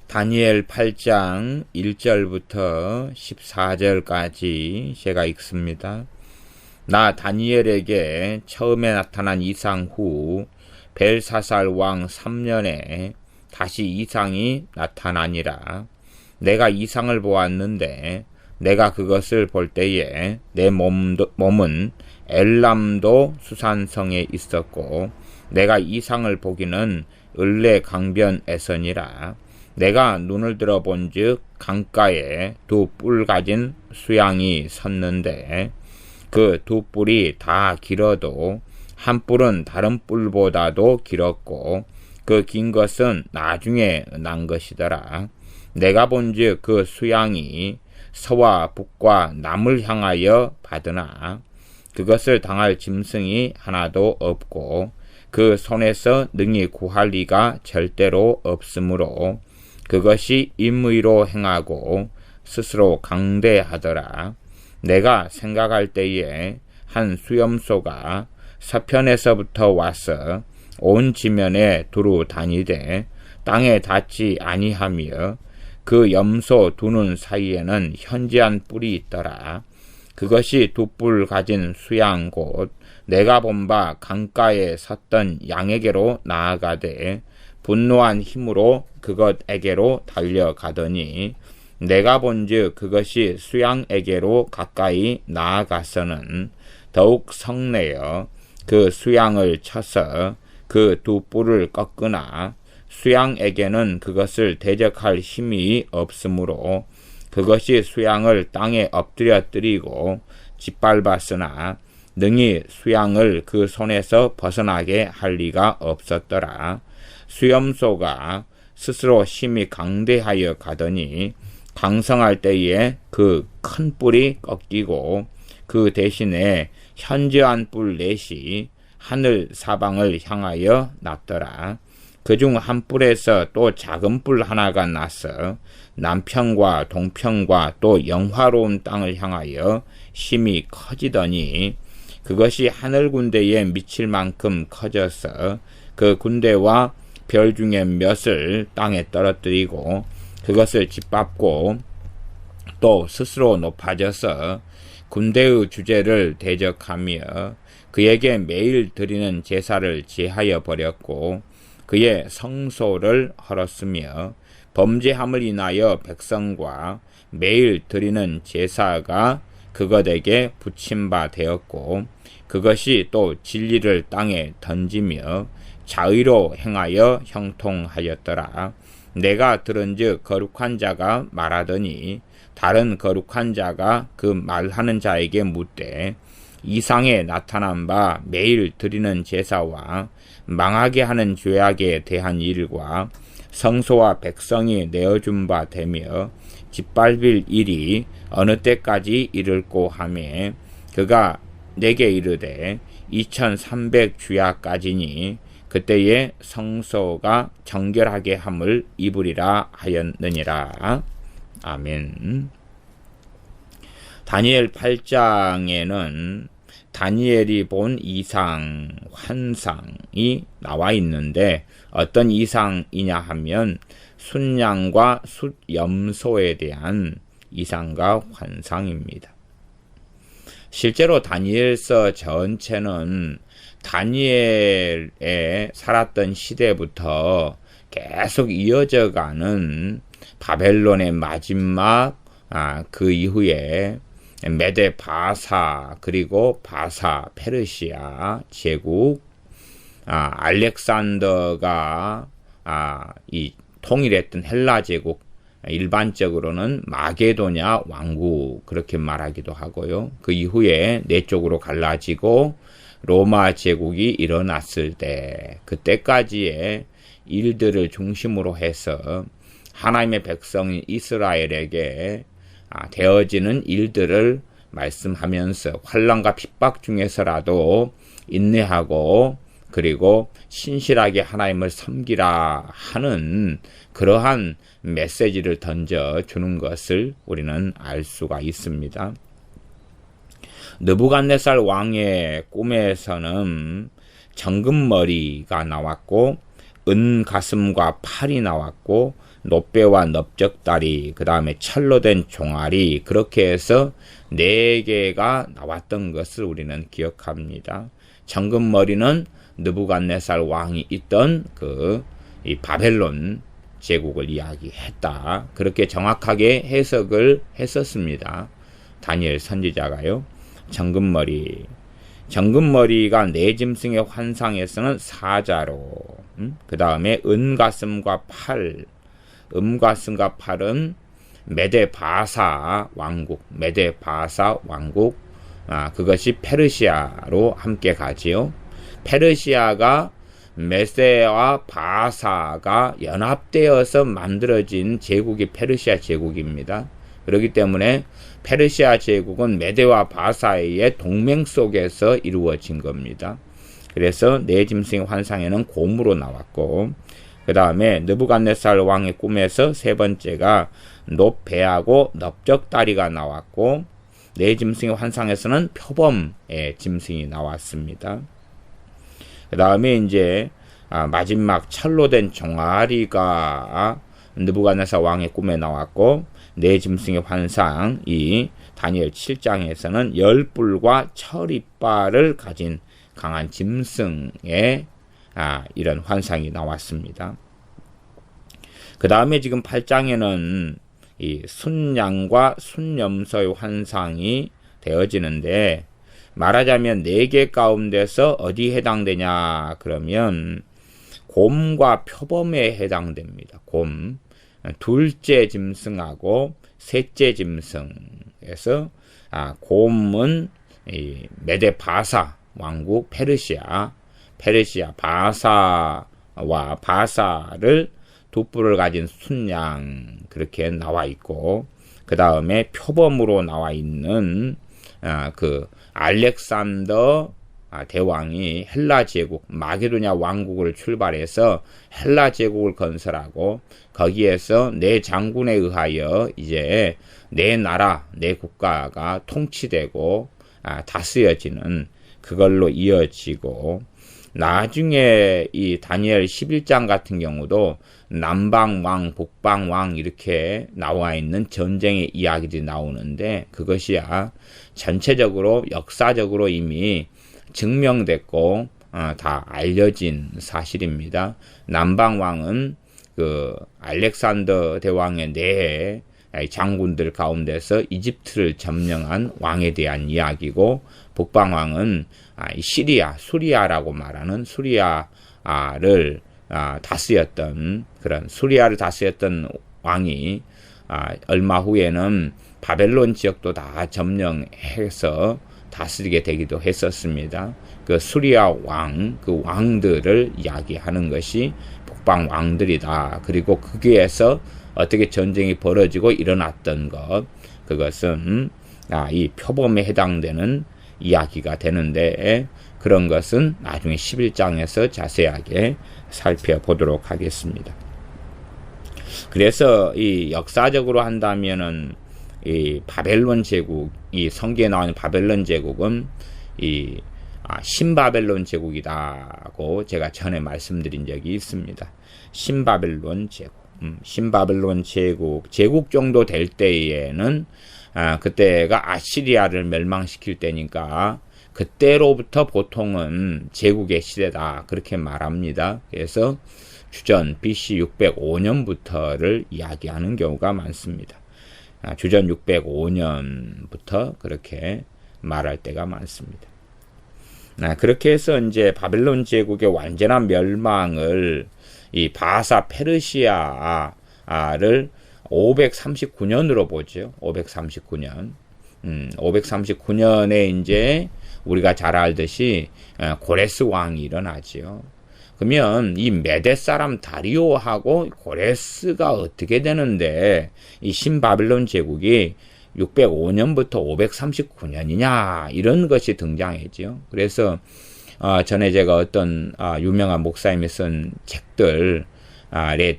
다니엘 8장 1절부터 14절까지 제가 읽습니다. 나 다니엘에게 처음에 나타난 이상 후 벨사살 왕 3년에 다시 이상이 나타나니라. 내가 이상을 보았는데 내가 그것을 볼 때에 내 몸은 엘람도 수산성에 있었고 내가 이상을 보기는 을레 강변에서니라. 내가 눈을 들어 본즉 강가에 두 뿔 가진 수양이 섰는데 그 두 뿔이 다 길어도 한 뿔은 다른 뿔보다도 길었고 그 긴 것은 나중에 난 것이더라. 내가 본즉 그 수양이 서와 북과 남을 향하여 받으나 그것을 당할 짐승이 하나도 없고 그 손에서 능히 구할 리가 절대로 없으므로 그것이 임의로 행하고 스스로 강대하더라. 내가 생각할 때에 한 수염소가 서편에서부터 와서 온 지면에 두루 다니되 땅에 닿지 아니하며 그 염소 두 눈 사이에는 현지한 뿔이 있더라. 그것이 두 뿔 가진 수양 곧 내가 본 바 강가에 섰던 양에게로 나아가되 분노한 힘으로 그것에게로 달려가더니 내가 본즉 그것이 수양에게로 가까이 나아가서는 더욱 성내어 그 수양을 쳐서 그 두 뿔을 꺾으나 수양에게는 그것을 대적할 힘이 없으므로 그것이 수양을 땅에 엎드려뜨리고 짓밟았으나 능히 수양을 그 손에서 벗어나게 할 리가 없었더라. 수염소가 스스로 힘이 강대하여 가더니 강성할 때에 그 큰 뿔이 꺾이고 그 대신에 현저한 뿔 넷이 하늘 사방을 향하여 났더라. 그중 한 뿔에서 또 작은 뿔 하나가 나서 남편과 동편과 또 영화로운 땅을 향하여 힘이 커지더니 그것이 하늘 군대에 미칠 만큼 커져서 그 군대와 별 중에 몇을 땅에 떨어뜨리고 그것을 짓밟고 또 스스로 높아져서 군대의 주제를 대적하며 그에게 매일 드리는 제사를 제하여 버렸고 그의 성소를 헐었으며 범죄함을 인하여 백성과 매일 드리는 제사가 그것에게 붙임 바 되었고 그것이 또 진리를 땅에 던지며 자의로 행하여 형통하였더라. 내가 들은즉 거룩한 자가 말하더니 다른 거룩한 자가 그 말하는 자에게 묻되 이상에 나타난 바 매일 드리는 제사와 망하게 하는 죄악에 대한 일과 성소와 백성이 내어준 바 되며 짓밟을 일이 어느 때까지 이를꼬 하매 그가 내게 이르되 2300 주야까지니 그때에 성소가 정결하게 함을 입으리라 하였느니라. 아멘. 다니엘 8장에는 다니엘이 본 이상, 환상이 나와 있는데 어떤 이상이냐 하면 순양과 숫염소에 대한 이상과 환상입니다. 실제로 다니엘서 전체는 다니엘에 살았던 시대부터 계속 이어져가는 바벨론의 마지막 그 이후에 메데 바사 그리고 바사 페르시아 제국 알렉산더가 이 통일했던 헬라 제국 일반적으로는 마게도냐 왕국 그렇게 말하기도 하고요. 그 이후에 네 쪽으로 갈라지고 로마 제국이 일어났을 때 그때까지의 일들을 중심으로 해서 하나님의 백성인 이스라엘에게 되어지는 일들을 말씀하면서 환난과 핍박 중에서라도 인내하고 그리고 신실하게 하나님을 섬기라 하는 그러한 메시지를 던져주는 것을 우리는 알 수가 있습니다. 느부갓네살 왕의 꿈에서는 정금머리가 나왔고 은 가슴과 팔이 나왔고 노뼈와 넓적다리, 그 다음에 철로 된 종아리, 그렇게 해서 4개가 나왔던 것을 우리는 기억합니다. 정금머리는 느부갓네살 왕이 있던 이 바벨론 제국을 이야기했다. 그렇게 정확하게 해석을 했었습니다. 다니엘 선지자가요. 정금머리가 네 짐승의 환상에서는 사자로, 그 다음에 은가슴과 팔, 음가슴과 팔은 메데바사 왕국, 그것이 페르시아로 함께 가지요. 페르시아가 메세와 바사가 연합되어서 만들어진 제국이 페르시아 제국입니다. 그렇기 때문에 페르시아 제국은 메데와 바사의 동맹 속에서 이루어진 겁니다. 그래서 네 짐승의 환상에는 곰으로 나왔고, 그 다음에 느부갓네살 왕의 꿈에서 세 번째가 높배하고 넓적다리가 나왔고, 네 짐승의 환상에서는 표범의 짐승이 나왔습니다. 그 다음에 이제 마지막 철로 된 종아리가 느부갓네살 왕의 꿈에 나왔고, 네 짐승의 환상, 이 다니엘 7장에서는 열뿔과 철이빨을 가진 강한 짐승의 이런 환상이 나왔습니다. 그 다음에 지금 8장에는 이 순양과 순염소의 환상이 되어지는데, 말하자면 4개 가운데서 어디에 해당되냐 그러면 곰과 표범에 해당됩니다. 곰, 둘째 짐승하고 셋째 짐승에서 곰은 이 메데바사 왕국 페르시아 바사와 바사를 두 뿔을 가진 순양, 그렇게 나와 있고, 그 다음에 표범으로 나와 있는 알렉산더 대왕이 헬라 제국, 마게도냐 왕국을 출발해서 헬라 제국을 건설하고, 거기에서 네 장군에 의하여 이제 네 나라, 네 국가가 통치되고 다스려지는, 그걸로 이어지고, 나중에 이 다니엘 11장 같은 경우도 남방왕, 북방왕 이렇게 나와 있는 전쟁의 이야기들이 나오는데, 그것이야 전체적으로 역사적으로 이미 증명됐고 다 알려진 사실입니다. 남방왕은 알렉산더 대왕의 네 장군들 가운데서 이집트를 점령한 왕에 대한 이야기고, 북방왕은 수리아라고 말하는 수리아를 다스렸던 왕이 얼마 후에는 바벨론 지역도 다 점령해서 다스리게 되기도 했었습니다. 그 수리아 왕, 그 왕들을 이야기하는 것이 북방 왕들이다. 그리고 거기에서 어떻게 전쟁이 벌어지고 일어났던 것, 그것은 이 표범에 해당되는 이야기가 되는데, 그런 것은 나중에 11장에서 자세하게 살펴보도록 하겠습니다. 그래서 이 역사적으로 한다면은 이 바벨론 제국, 이 성경에 나오는 바벨론 제국은 이 신바벨론 제국이다고 제가 전에 말씀드린 적이 있습니다. 신바벨론 제국 정도 될 때에는 그때가 아시리아를 멸망시킬 때니까 그때로부터 보통은 제국의 시대다, 그렇게 말합니다. 그래서 주전 BC 605년부터를 이야기하는 경우가 많습니다. 주전 605년부터 그렇게 말할 때가 많습니다. 그렇게 해서 이제 바벨론 제국의 완전한 멸망을 이 바사 페르시아를 539년으로 보죠. 539년. 539년에 이제 우리가 잘 알듯이 고레스 왕이 일어나지요. 그러면 이 메데 사람 다리오하고 고레스가 어떻게 되는데 이 신바벨론 제국이 605년부터 539년이냐, 이런 것이 등장했죠. 그래서 전에 제가 어떤 유명한 목사님이 쓴 책들에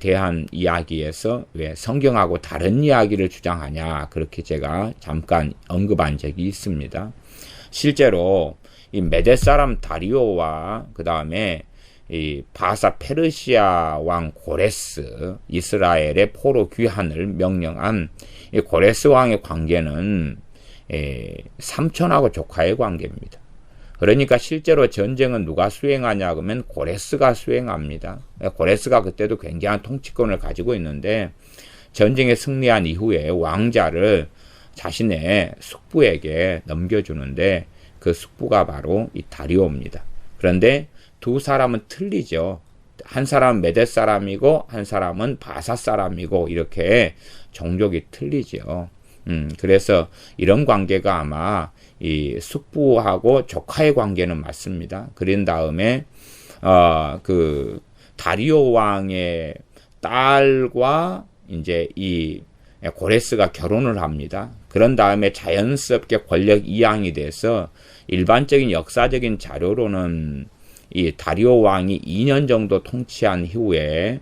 대한 이야기에서 왜 성경하고 다른 이야기를 주장하냐, 그렇게 제가 잠깐 언급한 적이 있습니다. 실제로 이 메데 사람 다리오와 그 다음에 이 바사 페르시아 왕 고레스, 이스라엘의 포로 귀환을 명령한 이 고레스 왕의 관계는 삼촌하고 조카의 관계입니다. 그러니까 실제로 전쟁은 누가 수행하냐 그러면 고레스가 수행합니다. 고레스가 그때도 굉장한 통치권을 가지고 있는데 전쟁에 승리한 이후에 왕자를 자신의 숙부에게 넘겨주는데 그 숙부가 바로 이 다리오입니다. 그런데 두 사람은 틀리죠. 한 사람은 메뎃 사람이고 한 사람은 바사 사람이고 이렇게 종족이 틀리죠. 그래서 이런 관계가 아마 이 숙부하고 조카의 관계는 맞습니다. 그런 다음에 그 다리오 왕의 딸과 이제 이 고레스가 결혼을 합니다. 그런 다음에 자연스럽게 권력 이양이 돼서 일반적인 역사적인 자료로는 이 다리오 왕이 2년 정도 통치한 이후에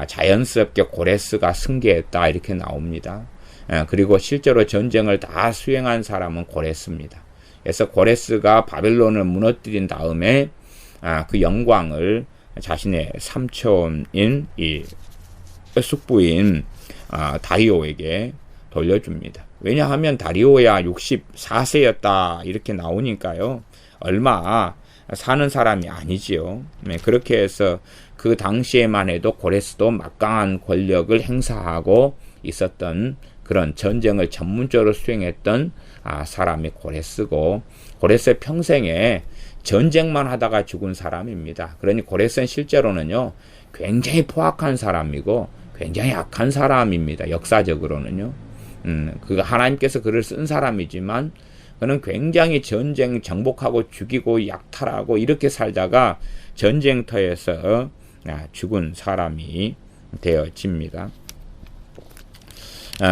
자연스럽게 고레스가 승계했다 이렇게 나옵니다. 그리고 실제로 전쟁을 다 수행한 사람은 고레스입니다. 그래서 고레스가 바벨론을 무너뜨린 다음에 그 영광을 자신의 삼촌인 이 숙부인 다리오에게 돌려줍니다. 왜냐하면 다리오야 64세였다 이렇게 나오니까요. 얼마 사는 사람이 아니지요. 그렇게 해서 그 당시에만 해도 고레스도 막강한 권력을 행사하고 있었던 그런 전쟁을 전문적으로 수행했던 사람이 고레스고, 고레스의 평생에 전쟁만 하다가 죽은 사람입니다. 그러니 고레스는 실제로는요 굉장히 포악한 사람이고 굉장히 악한 사람입니다. 역사적으로는요. 그가 하나님께서 그를 쓴 사람이지만 그는 굉장히 전쟁 정복하고 죽이고 약탈하고 이렇게 살다가 전쟁터에서 죽은 사람이 되어집니다.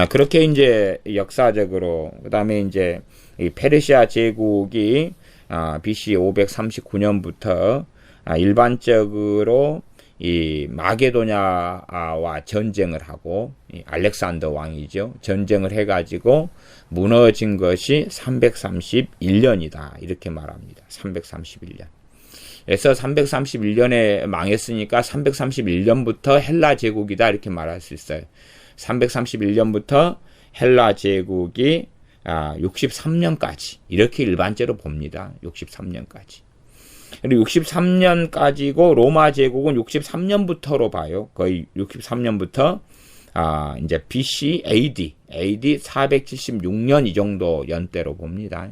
그렇게 이제 역사적으로 그다음에 이제 이 페르시아 제국이 BC 539년부터 일반적으로 이 마게도냐와 전쟁을 하고 알렉산더 왕이죠. 전쟁을 해가지고 무너진 것이 331년이다 이렇게 말합니다. 331년. 그래서 331년에 망했으니까 331년부터 헬라 제국이다 이렇게 말할 수 있어요. 331년부터 헬라 제국이 63년까지 이렇게 일반적으로 봅니다. 63년까지. 그리고 63년까지고 로마 제국은 63년부터로 봐요. 거의 63년부터 이제 BC AD 476년 이 정도 연대로 봅니다.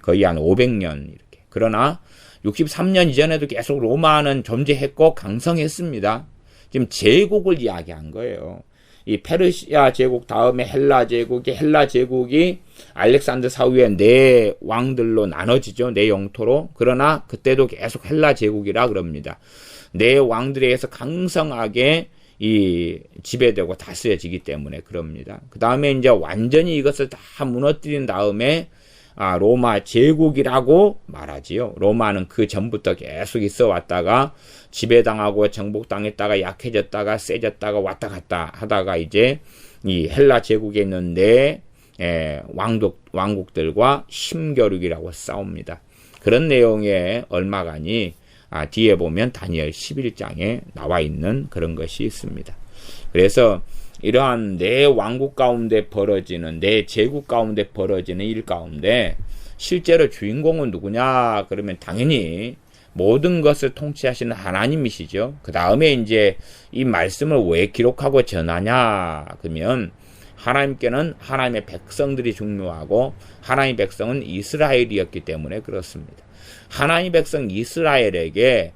거의 한 500년 이렇게. 그러나 63년 이전에도 계속 로마는 존재했고 강성했습니다. 지금 제국을 이야기한 거예요. 이 페르시아 제국 다음에 헬라 제국이 알렉산더 사후에 네 왕들로 나눠지죠. 네 영토로. 그러나 그때도 계속 헬라 제국이라 그럽니다. 네 왕들에 의해서 강성하게 이 지배되고 다스려지기 때문에 그럽니다. 그 다음에 이제 완전히 이것을 다 무너뜨린 다음에 로마 제국이라고 말하지요. 로마는 그 전부터 계속 있어 왔다가 지배당하고 정복당했다가 약해졌다가 세졌다가 왔다 갔다 하다가 이제 이 헬라 제국에 있는 네 왕국들과 심겨루기라고 싸웁니다. 그런 내용의 얼마간이 뒤에 보면 다니엘 11장에 나와 있는 그런 것이 있습니다. 그래서 이러한 네 왕국 가운데 벌어지는 네 제국 가운데 벌어지는 일 가운데 실제로 주인공은 누구냐 그러면 당연히 모든 것을 통치하시는 하나님이시죠. 그 다음에 이제 이 말씀을 왜 기록하고 전하냐 그러면 하나님께는 하나님의 백성들이 중요하고 하나님의 백성은 이스라엘이었기 때문에 그렇습니다. 하나님의 백성 이스라엘에게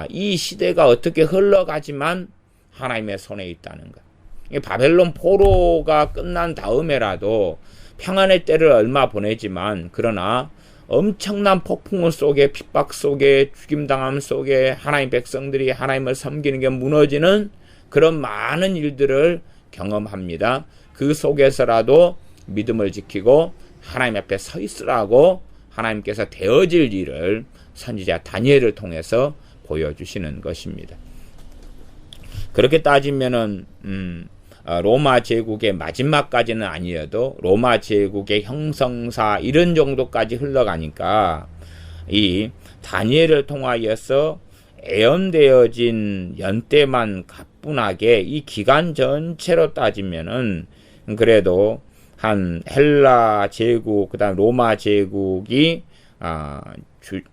이 시대가 어떻게 흘러가지만 하나님의 손에 있다는 것. 바벨론 포로가 끝난 다음에라도 평안의 때를 얼마 보내지만 그러나 엄청난 폭풍우 속에 핍박 속에 죽임당함 속에 하나님 백성들이 하나님을 섬기는 게 무너지는 그런 많은 일들을 경험합니다. 그 속에서라도 믿음을 지키고 하나님 앞에 서 있으라고 하나님께서 되어질 일을 선지자 다니엘을 통해서 보여주시는 것입니다. 그렇게 따지면은 로마 제국의 마지막까지는 아니어도 로마 제국의 형성사 이런 정도까지 흘러가니까 이 다니엘을 통하여서 애연되어진 연때만 가뿐하게 이 기간 전체로 따지면은 그래도 한 헬라 제국 그다음 로마 제국이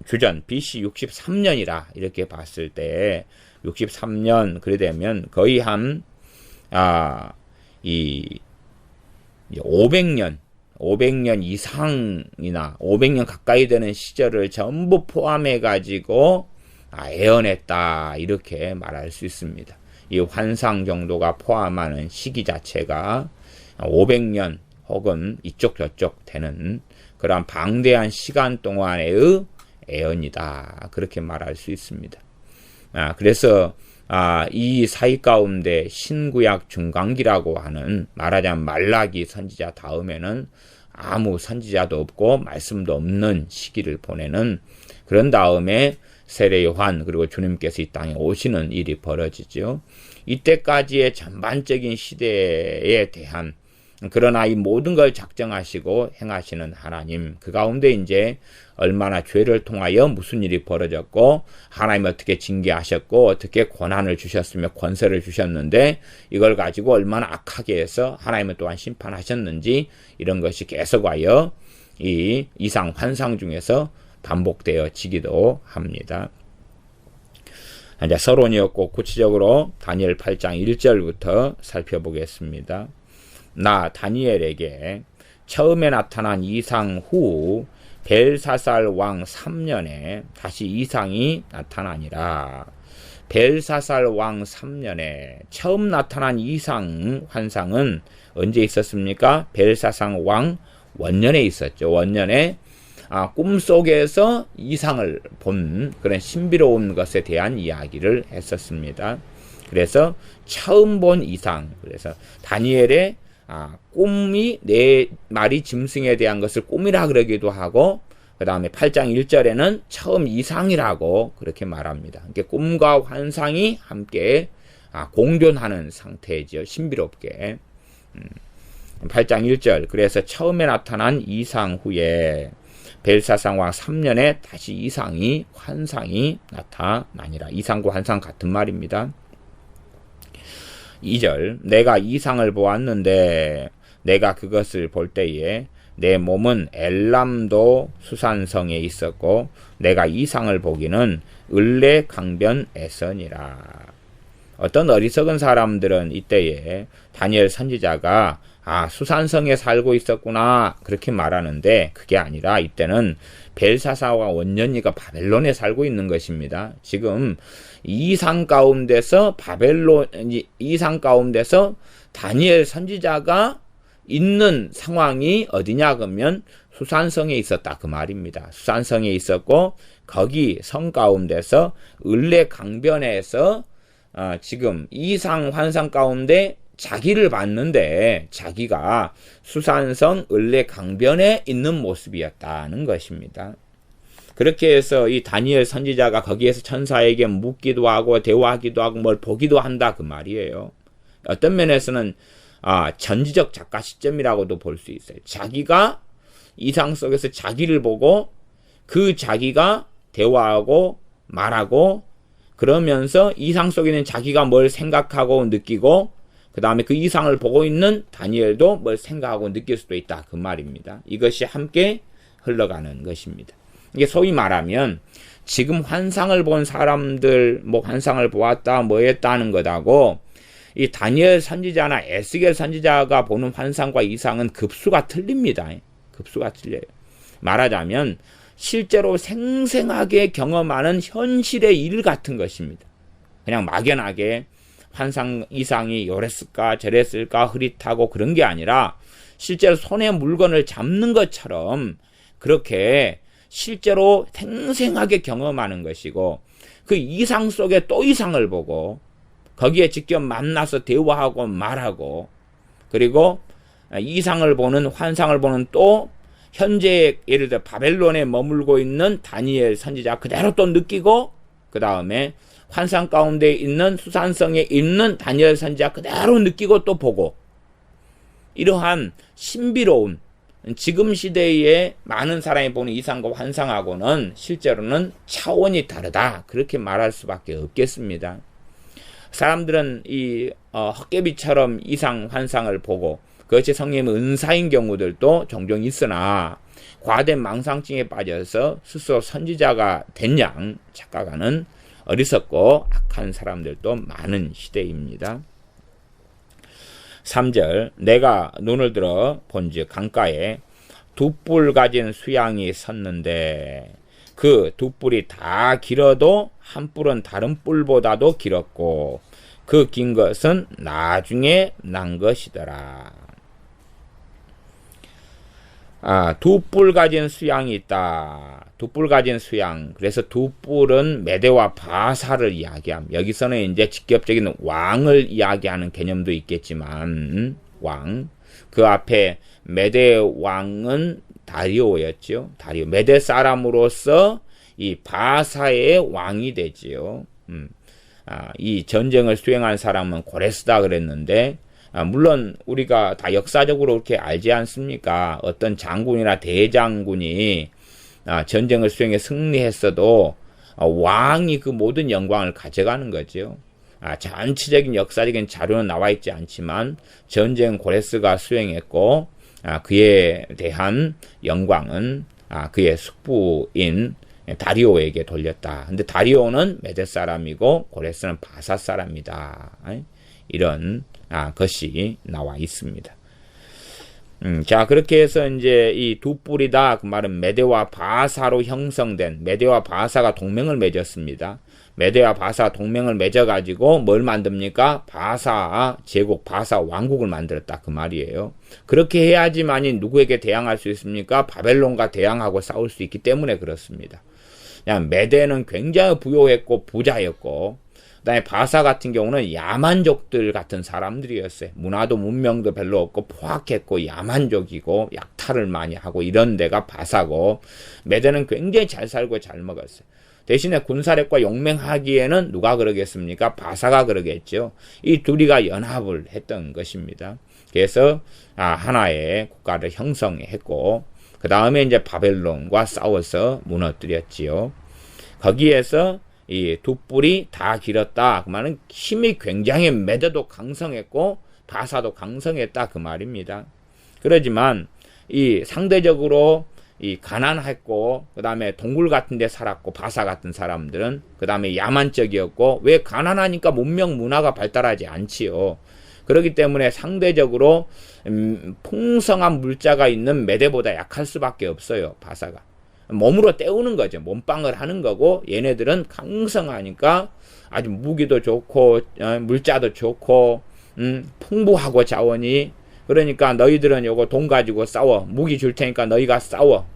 주전 BC 63년이라 이렇게 봤을 때 63년 그래 되면 거의 한 이 500년 이상이나 500년 가까이 되는 시절을 전부 포함해 가지고 애언했다 이렇게 말할 수 있습니다. 이 환상 정도가 포함하는 시기 자체가 500년 혹은 이쪽 저쪽 되는 그러한 방대한 시간 동안의 애언이다 그렇게 말할 수 있습니다. 그래서 이 사이 가운데 신구약 중간기라고 하는 말하자면 말라기 선지자 다음에는 아무 선지자도 없고 말씀도 없는 시기를 보내는 그런 다음에 세례 요한 그리고 주님께서 이 땅에 오시는 일이 벌어지죠. 이때까지의 전반적인 시대에 대한 그러나 이 모든 걸 작정하시고 행하시는 하나님 그 가운데 이제 얼마나 죄를 통하여 무슨 일이 벌어졌고 하나님 어떻게 징계하셨고 어떻게 권한을 주셨으며 권세를 주셨는데 이걸 가지고 얼마나 악하게 해서 하나님은 또한 심판하셨는지 이런 것이 계속하여 이 이상 환상 중에서 반복되어지기도 합니다. 이제 서론이었고 구체적으로 다니엘 8장 1절부터 살펴보겠습니다. 나 다니엘에게 처음에 나타난 이상 후 벨사살 왕 3년에 다시 이상이 나타나니라. 벨사살 왕 3년에 처음 나타난 이상 환상은 언제 있었습니까? 벨사살 왕 원년에 있었죠. 원년에 꿈속에서 이상을 본 그런 신비로운 것에 대한 이야기를 했었습니다. 그래서 처음 본 이상, 그래서 다니엘의 꿈이 네 마리 짐승에 대한 것을 꿈이라 그러기도 하고 그 다음에 8장 1절에는 처음 이상이라고 그렇게 말합니다. 그러니까 꿈과 환상이 함께 공존하는 상태이죠. 신비롭게. 8장 1절 그래서 처음에 나타난 이상 후에 벨사살 왕 3년에 다시 이상이 환상이 나타나니라. 이상과 환상 같은 말입니다. 2절 내가 이상을 보았는데 내가 그것을 볼 때에 내 몸은 엘람도 수산성에 있었고 내가 이상을 보기는 을레 강변에서니라. 어떤 어리석은 사람들은 이때에 다니엘 선지자가 수산성에 살고 있었구나 그렇게 말하는데 그게 아니라 이때는 벨사사와 원년이가 바벨론에 살고 있는 것입니다. 지금 이상 가운데서 다니엘 선지자가 있는 상황이 어디냐 그러면 수산성에 있었다 그 말입니다. 수산성에 있었고 거기 성 가운데서 을레 강변에서 지금 이상 환상 가운데 자기를 봤는데 자기가 수산성 을레 강변에 있는 모습이었다는 것입니다. 그렇게 해서 이 다니엘 선지자가 거기에서 천사에게 묻기도 하고 대화하기도 하고 뭘 보기도 한다 그 말이에요. 어떤 면에서는 전지적 작가 시점이라고도 볼 수 있어요. 자기가 이상 속에서 자기를 보고 그 자기가 대화하고 말하고 그러면서 이상 속에 있는 자기가 뭘 생각하고 느끼고 그 다음에 그 이상을 보고 있는 다니엘도 뭘 생각하고 느낄 수도 있다 그 말입니다. 이것이 함께 흘러가는 것입니다. 이게 소위 말하면 지금 환상을 본 사람들 환상을 보았다 했다는 것하고 이 다니엘 선지자나 에스겔 선지자가 보는 환상과 이상은 급수가 틀립니다. 급수가 틀려요. 말하자면 실제로 생생하게 경험하는 현실의 일 같은 것입니다. 그냥 막연하게 환상 이상이 요랬을까 저랬을까 흐릿하고 그런 게 아니라 실제로 손에 물건을 잡는 것처럼 그렇게 실제로 생생하게 경험하는 것이고 그 이상 속에 또 이상을 보고 거기에 직접 만나서 대화하고 말하고 그리고 이상을 보는 환상을 보는 또 현재 예를 들어 바벨론에 머물고 있는 다니엘 선지자 그대로 또 느끼고 그 다음에 환상 가운데 있는 수산성에 있는 다니엘 선지자 그대로 느끼고 또 보고 이러한 신비로운 지금 시대에 많은 사람이 보는 이상과 환상하고는 실제로는 차원이 다르다. 그렇게 말할 수밖에 없겠습니다. 사람들은 이 헛개비처럼 이상 환상을 보고 그것이 성령의 은사인 경우들도 종종 있으나 과대 망상증에 빠져서 스스로 선지자가 된 양 착각하는 어리석고 악한 사람들도 많은 시대입니다. 3절 내가 눈을 들어 본즉 강가에 두 뿔 가진 수양이 섰는데 그 두 뿔이 다 길어도 한 뿔은 다른 뿔보다도 길었고 그 긴 것은 나중에 난 것이더라. 두 뿔 가진 수양이 있다. 두 뿔 가진 수양. 그래서 두 뿔은 메대와 바사를 이야기함. 여기서는 이제 직접적인 왕을 이야기하는 개념도 있겠지만, 왕. 그 앞에 메대 왕은 다리오였죠. 다리오. 메대 사람으로서 이 바사의 왕이 되지요. 이 전쟁을 수행한 사람은 고레스다 그랬는데, 물론 우리가 다 역사적으로 그렇게 알지 않습니까? 어떤 장군이나 대장군이 전쟁을 수행해 승리했어도 왕이 그 모든 영광을 가져가는 거죠. 전체적인 역사적인 자료는 나와 있지 않지만 전쟁 고레스가 수행했고 그에 대한 영광은 그의 숙부인 다리오에게 돌렸다. 근데 다리오는 메데 사람이고 고레스는 바사 사람이다. 이런 것이 나와 있습니다. 자, 그렇게 해서 이제 이 두 뿔이다. 그 말은 메대와 바사로 형성된, 메대와 바사가 동맹을 맺었습니다. 메대와 바사 동맹을 맺어가지고 뭘 만듭니까? 바사 제국, 바사 왕국을 만들었다. 그 말이에요. 그렇게 해야지만이 누구에게 대항할 수 있습니까? 바벨론과 대항하고 싸울 수 있기 때문에 그렇습니다. 그냥 메대는 굉장히 부유했고 부자였고, 그 다음에 바사 같은 경우는 야만족들 같은 사람들이었어요. 문화도 문명도 별로 없고 포악했고 야만족이고 약탈을 많이 하고 이런 데가 바사고, 메대는 굉장히 잘 살고 잘 먹었어요. 대신에 군사력과 용맹하기에는 누가 그러겠습니까? 바사가 그러겠죠. 이 둘이가 연합을 했던 것입니다. 그래서 하나의 국가를 형성했고, 그 다음에 이제 바벨론과 싸워서 무너뜨렸지요. 거기에서 이 두 뿔이 다 길었다. 그 말은 힘이 굉장히 메대도 강성했고 바사도 강성했다. 그 말입니다. 그러지만 이 상대적으로 이 가난했고 그 다음에 동굴 같은 데 살았고 바사 같은 사람들은 그 다음에 야만적이었고, 왜 가난하니까 문명 문화가 발달하지 않지요. 그렇기 때문에 상대적으로 풍성한 물자가 있는 메대보다 약할 수밖에 없어요. 바사가. 몸으로 때우는 거죠. 몸빵을 하는 거고, 얘네들은 강성하니까 아주 무기도 좋고 물자도 좋고 풍부하고 자원이. 그러니까 너희들은 요거 돈 가지고 싸워. 무기 줄 테니까 너희가 싸워.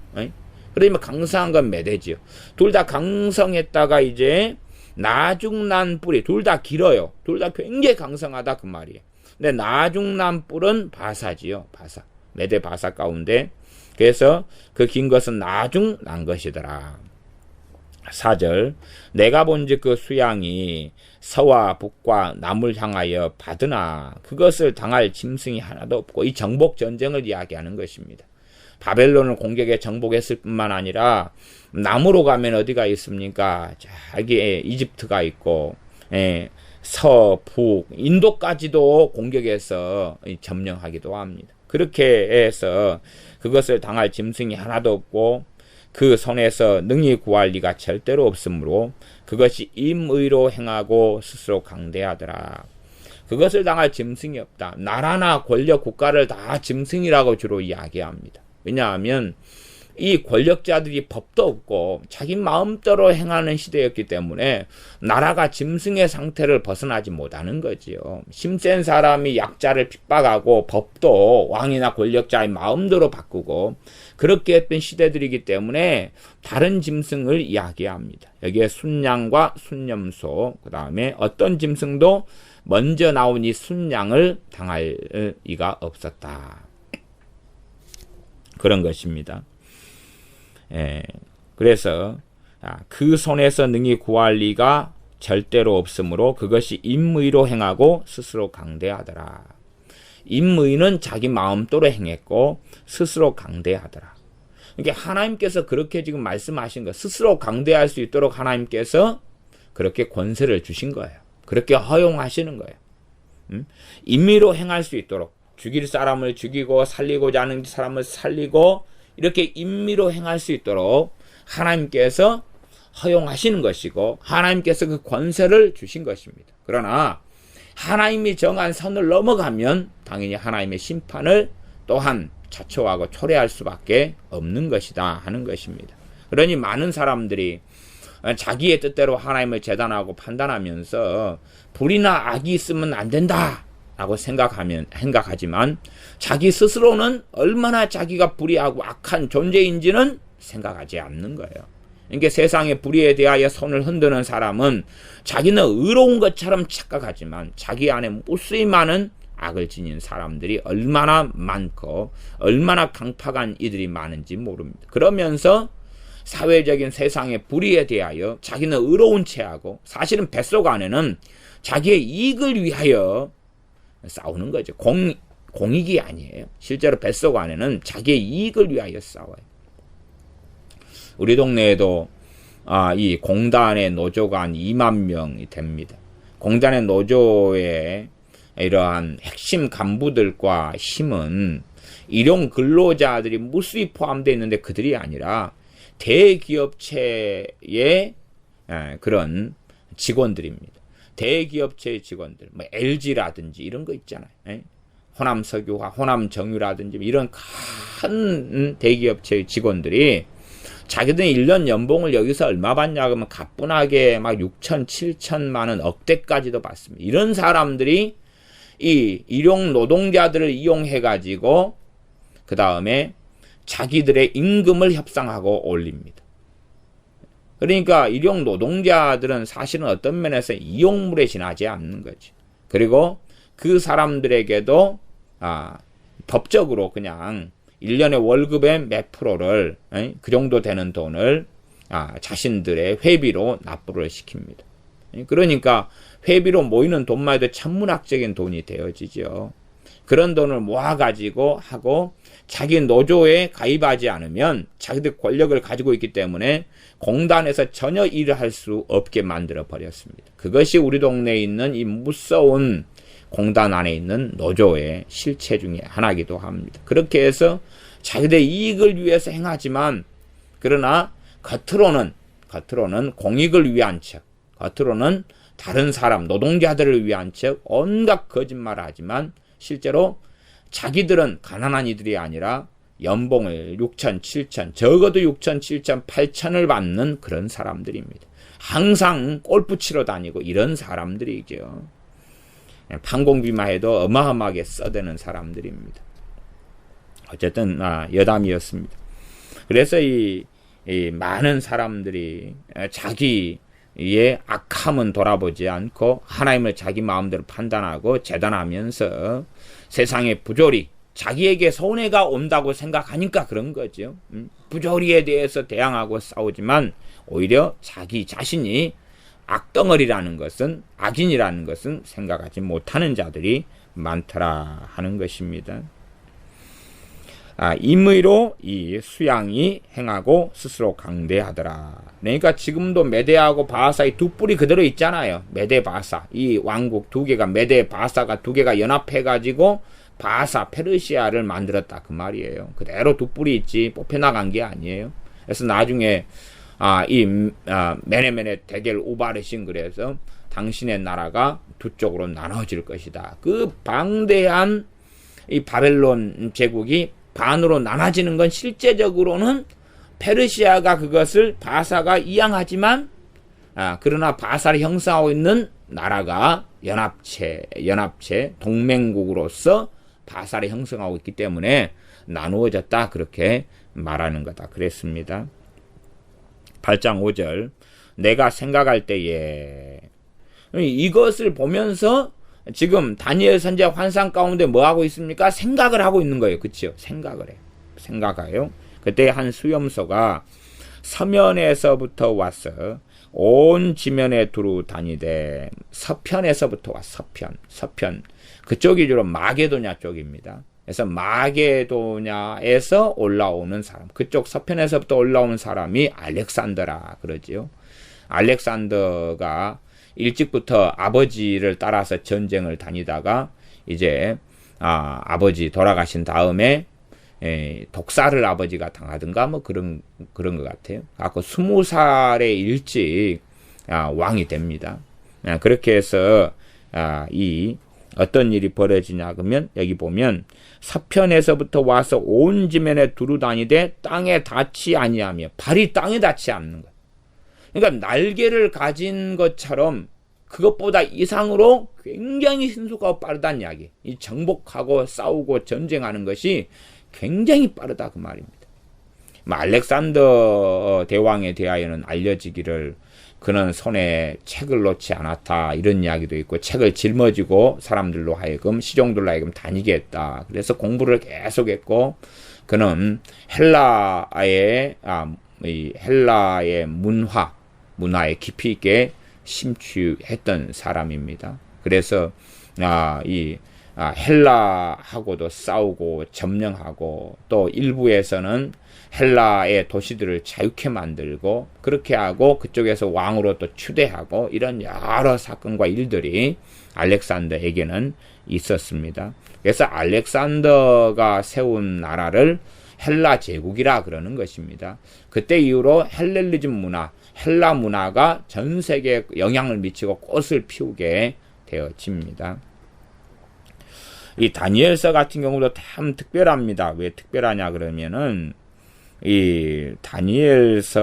그러면 강성한 건 메대지요. 둘 다 강성했다가 이제 나중난 뿔이, 둘 다 길어요. 둘 다 굉장히 강성하다 그 말이에요. 근데 나중난 뿔은 바사지요. 바사. 메대 바사 가운데. 그래서 그 긴 것은 나중 난 것이더라. 4절 내가 본즉 그 수양이 서와 북과 남을 향하여 받으나 그것을 당할 짐승이 하나도 없고, 이 정복 전쟁을 이야기하는 것입니다. 바벨론을 공격해 정복했을 뿐만 아니라 남으로 가면 어디가 있습니까? 저기 이집트가 있고 서, 북, 인도까지도 공격해서 점령하기도 합니다. 그렇게 해서 그것을 당할 짐승이 하나도 없고 그 손에서 능히 구할 리가 절대로 없으므로 그것이 임의로 행하고 스스로 강대하더라. 그것을 당할 짐승이 없다. 나라나 권력, 국가를 다 짐승이라고 주로 이야기합니다. 왜냐하면 이 권력자들이 법도 없고 자기 마음대로 행하는 시대였기 때문에 나라가 짐승의 상태를 벗어나지 못하는 거지요. 힘센 사람이 약자를 핍박하고 법도 왕이나 권력자의 마음대로 바꾸고 그렇게 했던 시대들이기 때문에 다른 짐승을 이야기합니다. 여기에 순양과 순염소, 그 다음에 어떤 짐승도 먼저 나온 이 순양을 당할 이가 없었다. 그런 것입니다. 그래서 그 손에서 능히 구할 리가 절대로 없으므로 그것이 임의로 행하고 스스로 강대하더라. 임의는 자기 마음대로 행했고 스스로 강대하더라. 그러니까 하나님께서 그렇게 지금 말씀하신 거, 스스로 강대할 수 있도록 하나님께서 그렇게 권세를 주신 거예요. 그렇게 허용하시는 거예요. 임의로 행할 수 있도록, 죽일 사람을 죽이고 살리고자 하는 사람을 살리고 이렇게 임의로 행할 수 있도록 하나님께서 허용하시는 것이고 하나님께서 그 권세를 주신 것입니다. 그러나 하나님이 정한 선을 넘어가면 당연히 하나님의 심판을 또한 자초하고 초래할 수밖에 없는 것이다 하는 것입니다. 그러니 많은 사람들이 자기의 뜻대로 하나님을 재단하고 판단하면서 불이나 악이 있으면 안 된다 라고 생각하지만 자기 스스로는 얼마나 자기가 불의하고 악한 존재인지는 생각하지 않는 거예요. 그러니까 세상의 불의에 대하여 손을 흔드는 사람은 자기는 의로운 것처럼 착각하지만 자기 안에 무수히 많은 악을 지닌 사람들이 얼마나 많고 얼마나 강팍한 이들이 많은지 모릅니다. 그러면서 사회적인 세상의 불의에 대하여 자기는 의로운 체하고 사실은 뱃속 안에는 자기의 이익을 위하여 싸우는 거죠. 공익이 아니에요. 실제로 뱃속 안에는 자기의 이익을 위하여 싸워요. 우리 동네에도 이 공단의 노조가 한 2만 명이 됩니다. 공단의 노조의 이러한 핵심 간부들과 힘은 일용 근로자들이 무수히 포함되어 있는데 그들이 아니라 대기업체의 그런 직원들입니다. 대기업체의 직원들, 뭐 LG라든지 이런 거 있잖아요. 호남석유화, 호남정유라든지 이런 큰 대기업체의 직원들이 자기들은 1년 연봉을 여기서 얼마 받냐 그러면 가뿐하게 막 6천, 7천만 원, 억대까지도 받습니다. 이런 사람들이 이 일용 노동자들을 이용해가지고 그 다음에 자기들의 임금을 협상하고 올립니다. 그러니까 일용 노동자들은 사실은 어떤 면에서 이용물에 지나지 않는 거죠. 그리고 그 사람들에게도 법적으로 그냥 1년의 월급의 몇 프로를 그 정도 되는 돈을 자신들의 회비로 납부를 시킵니다. 그러니까 회비로 모이는 돈만 해도 천문학적인 돈이 되어지죠. 그런 돈을 모아가지고 하고 자기 노조에 가입하지 않으면 자기들 권력을 가지고 있기 때문에 공단에서 전혀 일을 할 수 없게 만들어 버렸습니다. 그것이 우리 동네에 있는 이 무서운 공단 안에 있는 노조의 실체 중에 하나이기도 합니다. 그렇게 해서 자기들의 이익을 위해서 행하지만 그러나 겉으로는 공익을 위한 척, 겉으로는 다른 사람, 노동자들을 위한 척 온갖 거짓말을 하지만 실제로 자기들은 가난한 이들이 아니라 연봉을 6천, 7천, 적어도 6천, 7천, 8천을 받는 그런 사람들입니다. 항상 골프 치러 다니고 이런 사람들이죠. 판공비만 해도 어마어마하게 써대는 사람들입니다. 어쨌든 여담이었습니다. 그래서 이 많은 사람들이 자기의 악함은 돌아보지 않고 하나님을 자기 마음대로 판단하고 재단하면서 세상의 부조리, 자기에게 손해가 온다고 생각하니까 그런 거죠. 부조리에 대해서 대항하고 싸우지만 오히려 자기 자신이 악덩어리라는 것은, 악인이라는 것은 생각하지 못하는 자들이 많더라 하는 것입니다. 임의로 이 수양이 행하고 스스로 강대하더라. 그러니까 지금도 메대하고 바하사의 두 뿔이 그대로 있잖아요. 메대 바사, 이 왕국 두 개가, 메대 바사가 두 개가 연합해가지고 바사 페르시아를 만들었다 그 말이에요. 그대로 두 뿔이 있지 뽑혀나간 게 아니에요. 그래서 나중에 메네메네 대겔 우바르신, 그래서 당신의 나라가 두 쪽으로 나눠질 것이다. 그 방대한 이 바벨론 제국이 반으로 나눠지는 건 실제적으로는 페르시아가 그것을 바사가 이양하지만 그러나 바사를 형성하고 있는 나라가 연합체 동맹국으로서 바사를 형성하고 있기 때문에 나누어졌다 그렇게 말하는 거다 그랬습니다. 8장 5절 내가 생각할 때에, 이것을 보면서 지금 다니엘 선지 환상 가운데 뭐 하고 있습니까? 생각을 하고 있는 거예요. 그렇죠? 생각해요. 그때 한 수염소가 서면에서부터 와서 온 지면에 두루 다니되, 서편에서부터 와, 서편. 그쪽이 주로 마게도냐 쪽입니다. 그래서 마게도냐에서 올라오는 사람, 그쪽 서편에서부터 올라온 사람이 알렉산더라 그러지요. 알렉산더가 일찍부터 아버지를 따라서 전쟁을 다니다가 이제 아버지 돌아가신 다음에 독사를 아버지가 당하든가 뭐 그런 것 같아요. 아까 20살에 일찍 왕이 됩니다. 그렇게 해서 이 어떤 일이 벌어지냐 그러면 여기 보면 서편에서부터 와서 온 지면에 두루 다니되 땅에 닿지 아니하며, 발이 땅에 닿지 않는 것. 그러니까 날개를 가진 것처럼 그것보다 이상으로 굉장히 신속하고 빠르다는 이야기. 이 정복하고 싸우고 전쟁하는 것이 굉장히 빠르다 그 말입니다. 알렉산더 대왕에 대하여는 알려지기를 그는 손에 책을 놓지 않았다 이런 이야기도 있고, 책을 짊어지고 사람들로 하여금 시종들로 하여금 다니게 했다. 그래서 공부를 계속했고, 그는 헬라의 문화에 깊이 있게 심취했던 사람입니다. 그래서 헬라하고도 싸우고 점령하고, 또 일부에서는 헬라의 도시들을 자유케 만들고, 그렇게 하고 그쪽에서 왕으로 또 추대하고, 이런 여러 사건과 일들이 알렉산더에게는 있었습니다. 그래서 알렉산더가 세운 나라를 헬라 제국이라 그러는 것입니다. 그때 이후로 헬렐리즘 문화, 헬라 문화가 전 세계에 영향을 미치고 꽃을 피우게 되어집니다. 이 다니엘서 같은 경우도 참 특별합니다. 왜 특별하냐 그러면은, 이 다니엘서가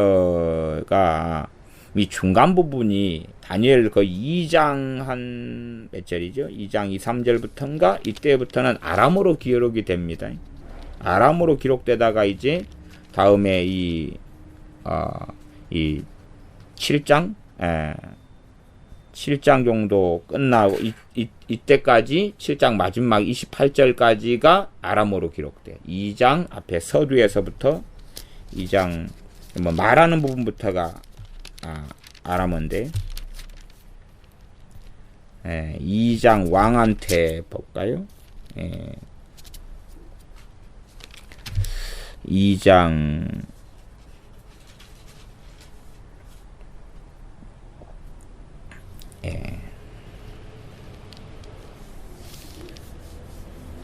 이 중간 부분이 다니엘 그 2장 한 몇 절이죠? 2장 2, 3절부터인가? 이때부터는 아람어로 기록이 됩니다. 아람어로 기록되다가 이제 다음에 이 7장 7장 정도 끝나고 이때까지 7장 마지막 28절까지가 아람어로 기록돼요. 2장 앞에 서두에서부터 2장 뭐 말하는 부분부터가 아람어인데, 2장 왕한테 볼까요? 2장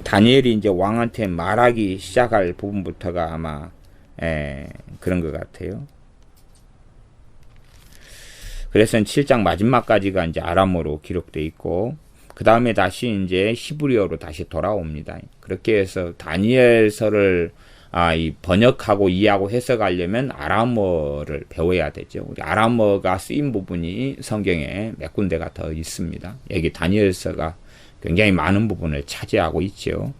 다니엘이 이제 왕한테 말하기 시작할 부분부터가 아마 그런 것 같아요. 그래서 7장 마지막까지가 이제 아람어로 기록되어 있고, 그 다음에 다시 이제 히브리어로 다시 돌아옵니다. 그렇게 해서 다니엘서를 이 번역하고 이해하고 해석하려면 아람어를 배워야 되죠. 우리 아람어가 쓰인 부분이 성경에 몇 군데가 더 있습니다. 여기 다니엘서가 굉장히 많은 부분을 차지하고 있죠.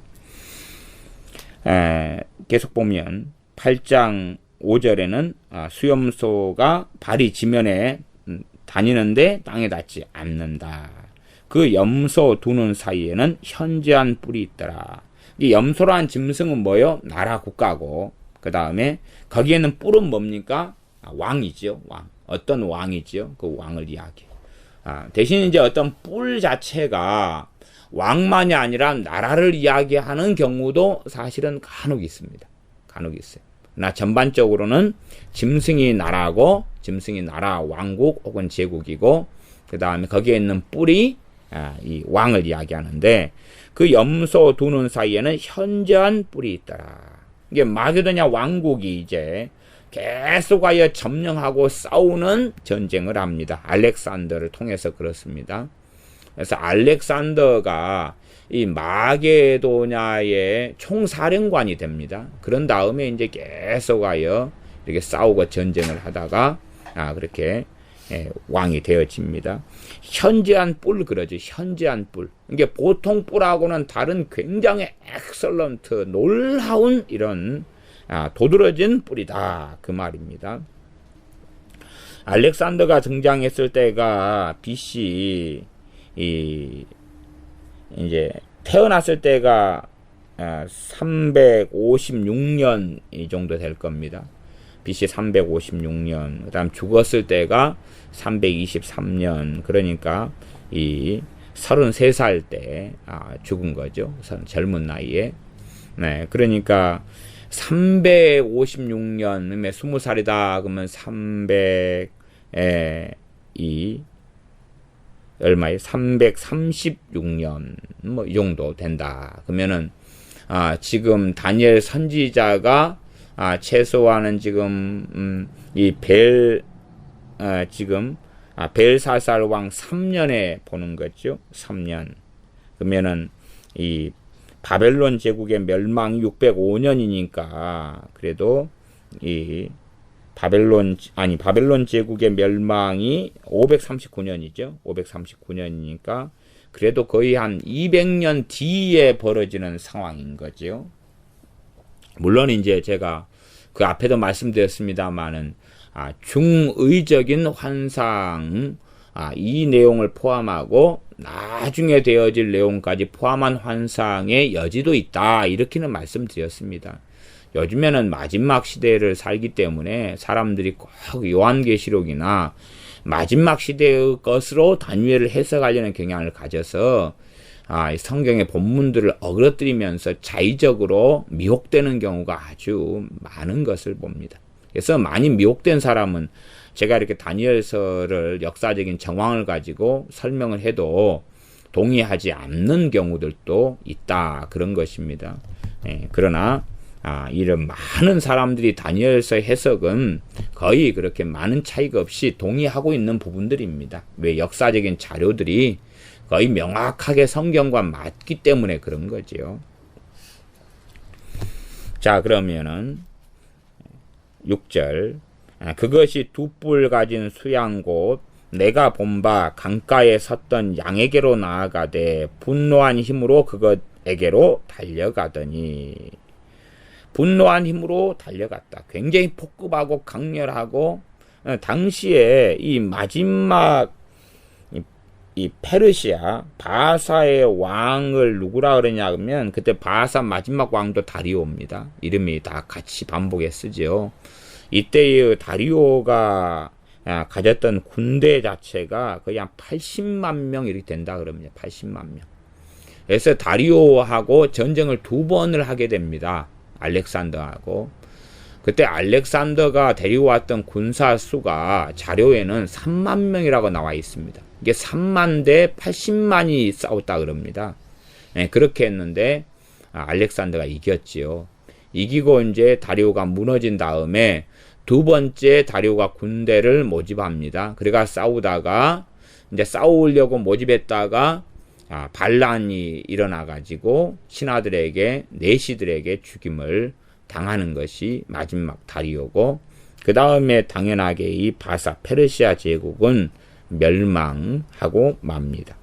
계속 보면 8장 5절에는 수염소가 발이 지면에 다니는데 땅에 닿지 않는다. 그 염소 두는 사이에는 현저한 뿔이 있더라. 이 염소란 짐승은 뭐요? 나라 국가고, 그 다음에 거기에는 뿔은 뭡니까? 왕이죠. 왕. 어떤 왕이죠? 그 왕을 이야기해요. 대신 이제 어떤 뿔 자체가 왕만이 아니라 나라를 이야기하는 경우도 사실은 간혹 있습니다. 간혹 있어요. 그러나 전반적으로는 짐승이 나라고, 짐승이 나라 왕국 혹은 제국이고, 그 다음에 거기에 있는 뿔이 이 왕을 이야기하는데, 그 염소 두는 사이에는 현저한 뿔이 있더라. 이게 마게도냐 왕국이 이제 계속하여 점령하고 싸우는 전쟁을 합니다. 알렉산더를 통해서 그렇습니다. 그래서 알렉산더가 이 마게도냐의 총사령관이 됩니다. 그런 다음에 이제 계속하여 이렇게 싸우고 전쟁을 하다가 그렇게 왕이 되어집니다. 현저한 뿔 그러죠. 현저한 뿔. 이게 보통 뿔하고는 다른 굉장히 엑설런트, 놀라운 이런 도드라진 뿔이다 그 말입니다. 알렉산더가 등장했을 때가 BC 이제 태어났을 때가 356년 이 정도 될 겁니다. BC 356년. 그다음 죽었을 때가 323년. 그러니까 이 33살 때 죽은 거죠. 젊은 나이에. 네, 그러니까 356년, 20살이다 그러면 336년 뭐 이 정도 된다. 그러면은 지금 다니엘 선지자가 최소한은 지금 지금 벨사살 왕 3년에 보는 거죠. 3년. 그러면은 이 바벨론 제국의 멸망 605년이니까 그래도 이 바벨론 제국의 멸망이 539년이죠. 539년이니까 그래도 거의 한 200년 뒤에 벌어지는 상황인 거죠. 물론 이제 제가 그 앞에도 말씀드렸습니다만은 중의적인 환상 이 내용을 포함하고 나중에 되어질 내용까지 포함한 환상의 여지도 있다 이렇게는 말씀드렸습니다. 요즘에는 마지막 시대를 살기 때문에 사람들이 꼭 요한계시록이나 마지막 시대의 것으로 다니엘을 해석하려는 경향을 가져서 성경의 본문들을 어그러뜨리면서 자의적으로 미혹되는 경우가 아주 많은 것을 봅니다. 그래서 많이 미혹된 사람은 제가 이렇게 다니엘서를 역사적인 정황을 가지고 설명을 해도 동의하지 않는 경우들도 있다 그런 것입니다. 그러나 이런 많은 사람들이 다니엘서 해석은 거의 그렇게 많은 차이가 없이 동의하고 있는 부분들입니다. 왜? 역사적인 자료들이 거의 명확하게 성경과 맞기 때문에 그런 거지요. 자, 그러면은 6절 그것이 두 뿔 가진 수양 곧 내가 본 바 강가에 섰던 양에게로 나아가되 분노한 힘으로 그것에게로 달려가더니 분노한 힘으로 달려갔다. 굉장히 폭급하고 강렬하고 당시에 이 마지막 이 페르시아 바사의 왕을 누구라 그러냐 그러면 그때 바사 마지막 왕도 다리오입니다. 이름이 다 같이 반복해 쓰죠. 이때의 다리오가 가졌던 군대 자체가 거의 한 80만 명 이렇게 된다 그럽니다. 80만 명. 그래서 다리오하고 전쟁을 2번을 하게 됩니다. 알렉산더하고. 그때 알렉산더가 데려왔던 군사 수가 자료에는 3만 명이라고 나와 있습니다. 이게 3만 대 80만이 싸웠다 그럽니다. 그렇게 했는데 알렉산더가 이겼지요. 이기고 이제 다리오가 무너진 다음에 두 번째 다리오가 군대를 모집합니다. 그래가 싸우다가 이제 싸우려고 모집했다가 반란이 일어나가지고 신하들에게 내시들에게 죽임을 당하는 것이 마지막 다리오고 그 다음에 당연하게 이 바사 페르시아 제국은 멸망하고 맙니다.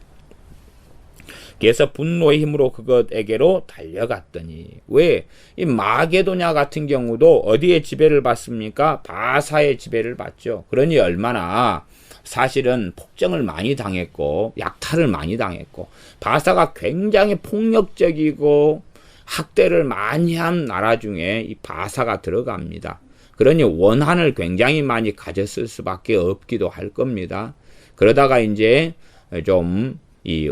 그래서 분노의 힘으로 그것에게로 달려갔더니 왜? 이 마게도냐 같은 경우도 어디에 지배를 받습니까? 바사의 지배를 받죠. 그러니 얼마나 사실은 폭정을 많이 당했고 약탈을 많이 당했고 바사가 굉장히 폭력적이고 학대를 많이 한 나라 중에 이 바사가 들어갑니다. 그러니 원한을 굉장히 많이 가졌을 수밖에 없기도 할 겁니다. 그러다가 이제 좀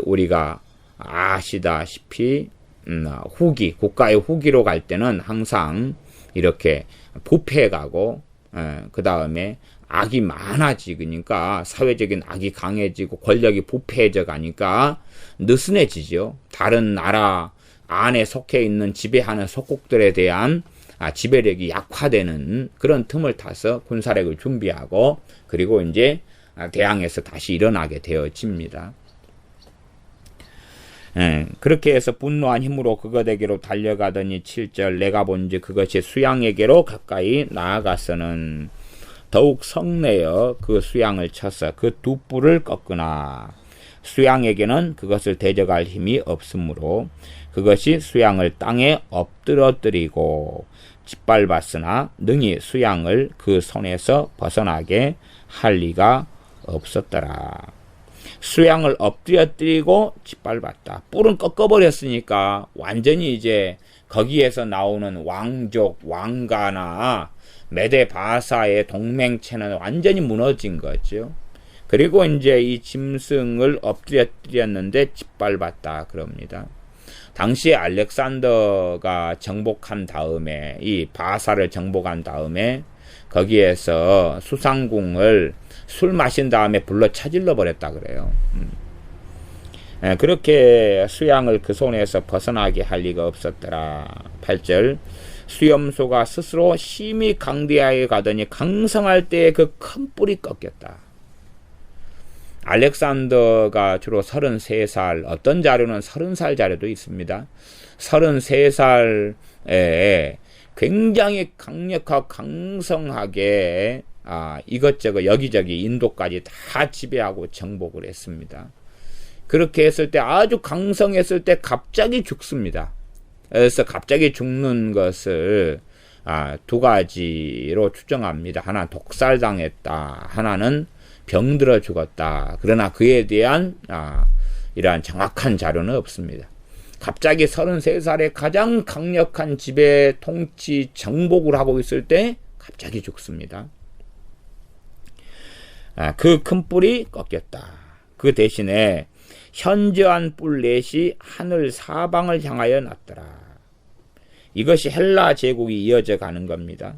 우리가 아시다시피 국가의 후기로 갈 때는 항상 이렇게 부패가고 그 다음에 악이 많아지니까 사회적인 악이 강해지고 권력이 부패해져 가니까 느슨해지죠. 다른 나라 안에 속해 있는 지배하는 속국들에 대한 지배력이 약화되는 그런 틈을 타서 군사력을 준비하고 그리고 이제 대항해서 다시 일어나게 되어집니다. 그렇게 해서 분노한 힘으로 그것에게로 달려가더니 7절 내가 본즉 그것이 수양에게로 가까이 나아가서는 더욱 성내어 그 수양을 쳐서 그 두 뿔을 꺾으나 수양에게는 그것을 대적할 힘이 없으므로 그것이 수양을 땅에 엎드러뜨리고 짓밟았으나 능히 수양을 그 손에서 벗어나게 할 리가 없었더라. 수양을 엎드려뜨리고 짓밟았다. 뿔은 꺾어버렸으니까 완전히 이제 거기에서 나오는 왕족, 왕가나 메데 바사의 동맹체는 완전히 무너진 거죠. 그리고 이제 이 짐승을 엎드렸는데 짓밟았다 그럽니다. 당시 알렉산더가 정복한 다음에 이 바사를 정복한 다음에 거기에서 수상궁을 술 마신 다음에 불러 차질러 버렸다 그래요. 그렇게 수양을 그 손에서 벗어나게 할 리가 없었더라. 8절 수염소가 스스로 심히 강대하여 가더니 강성할 때에 그 큰 뿔이 꺾였다. 알렉산더가 주로 33살, 어떤 자료는 30살 자료도 있습니다. 33살에 굉장히 강력하고 강성하게 이것저것 여기저기 인도까지 다 지배하고 정복을 했습니다. 그렇게 했을 때 아주 강성했을 때 갑자기 죽습니다. 그래서 갑자기 죽는 것을 두 가지로 추정합니다. 하나 독살당했다. 하나는 병들어 죽었다. 그러나 그에 대한 이러한 정확한 자료는 없습니다. 갑자기 33살에 가장 강력한 지배 통치 정복을 하고 있을 때 갑자기 죽습니다. 그 큰 뿔이 꺾였다. 그 대신에 현저한 뿔 넷이 하늘 사방을 향하여 났더라. 이것이 헬라 제국이 이어져 가는 겁니다.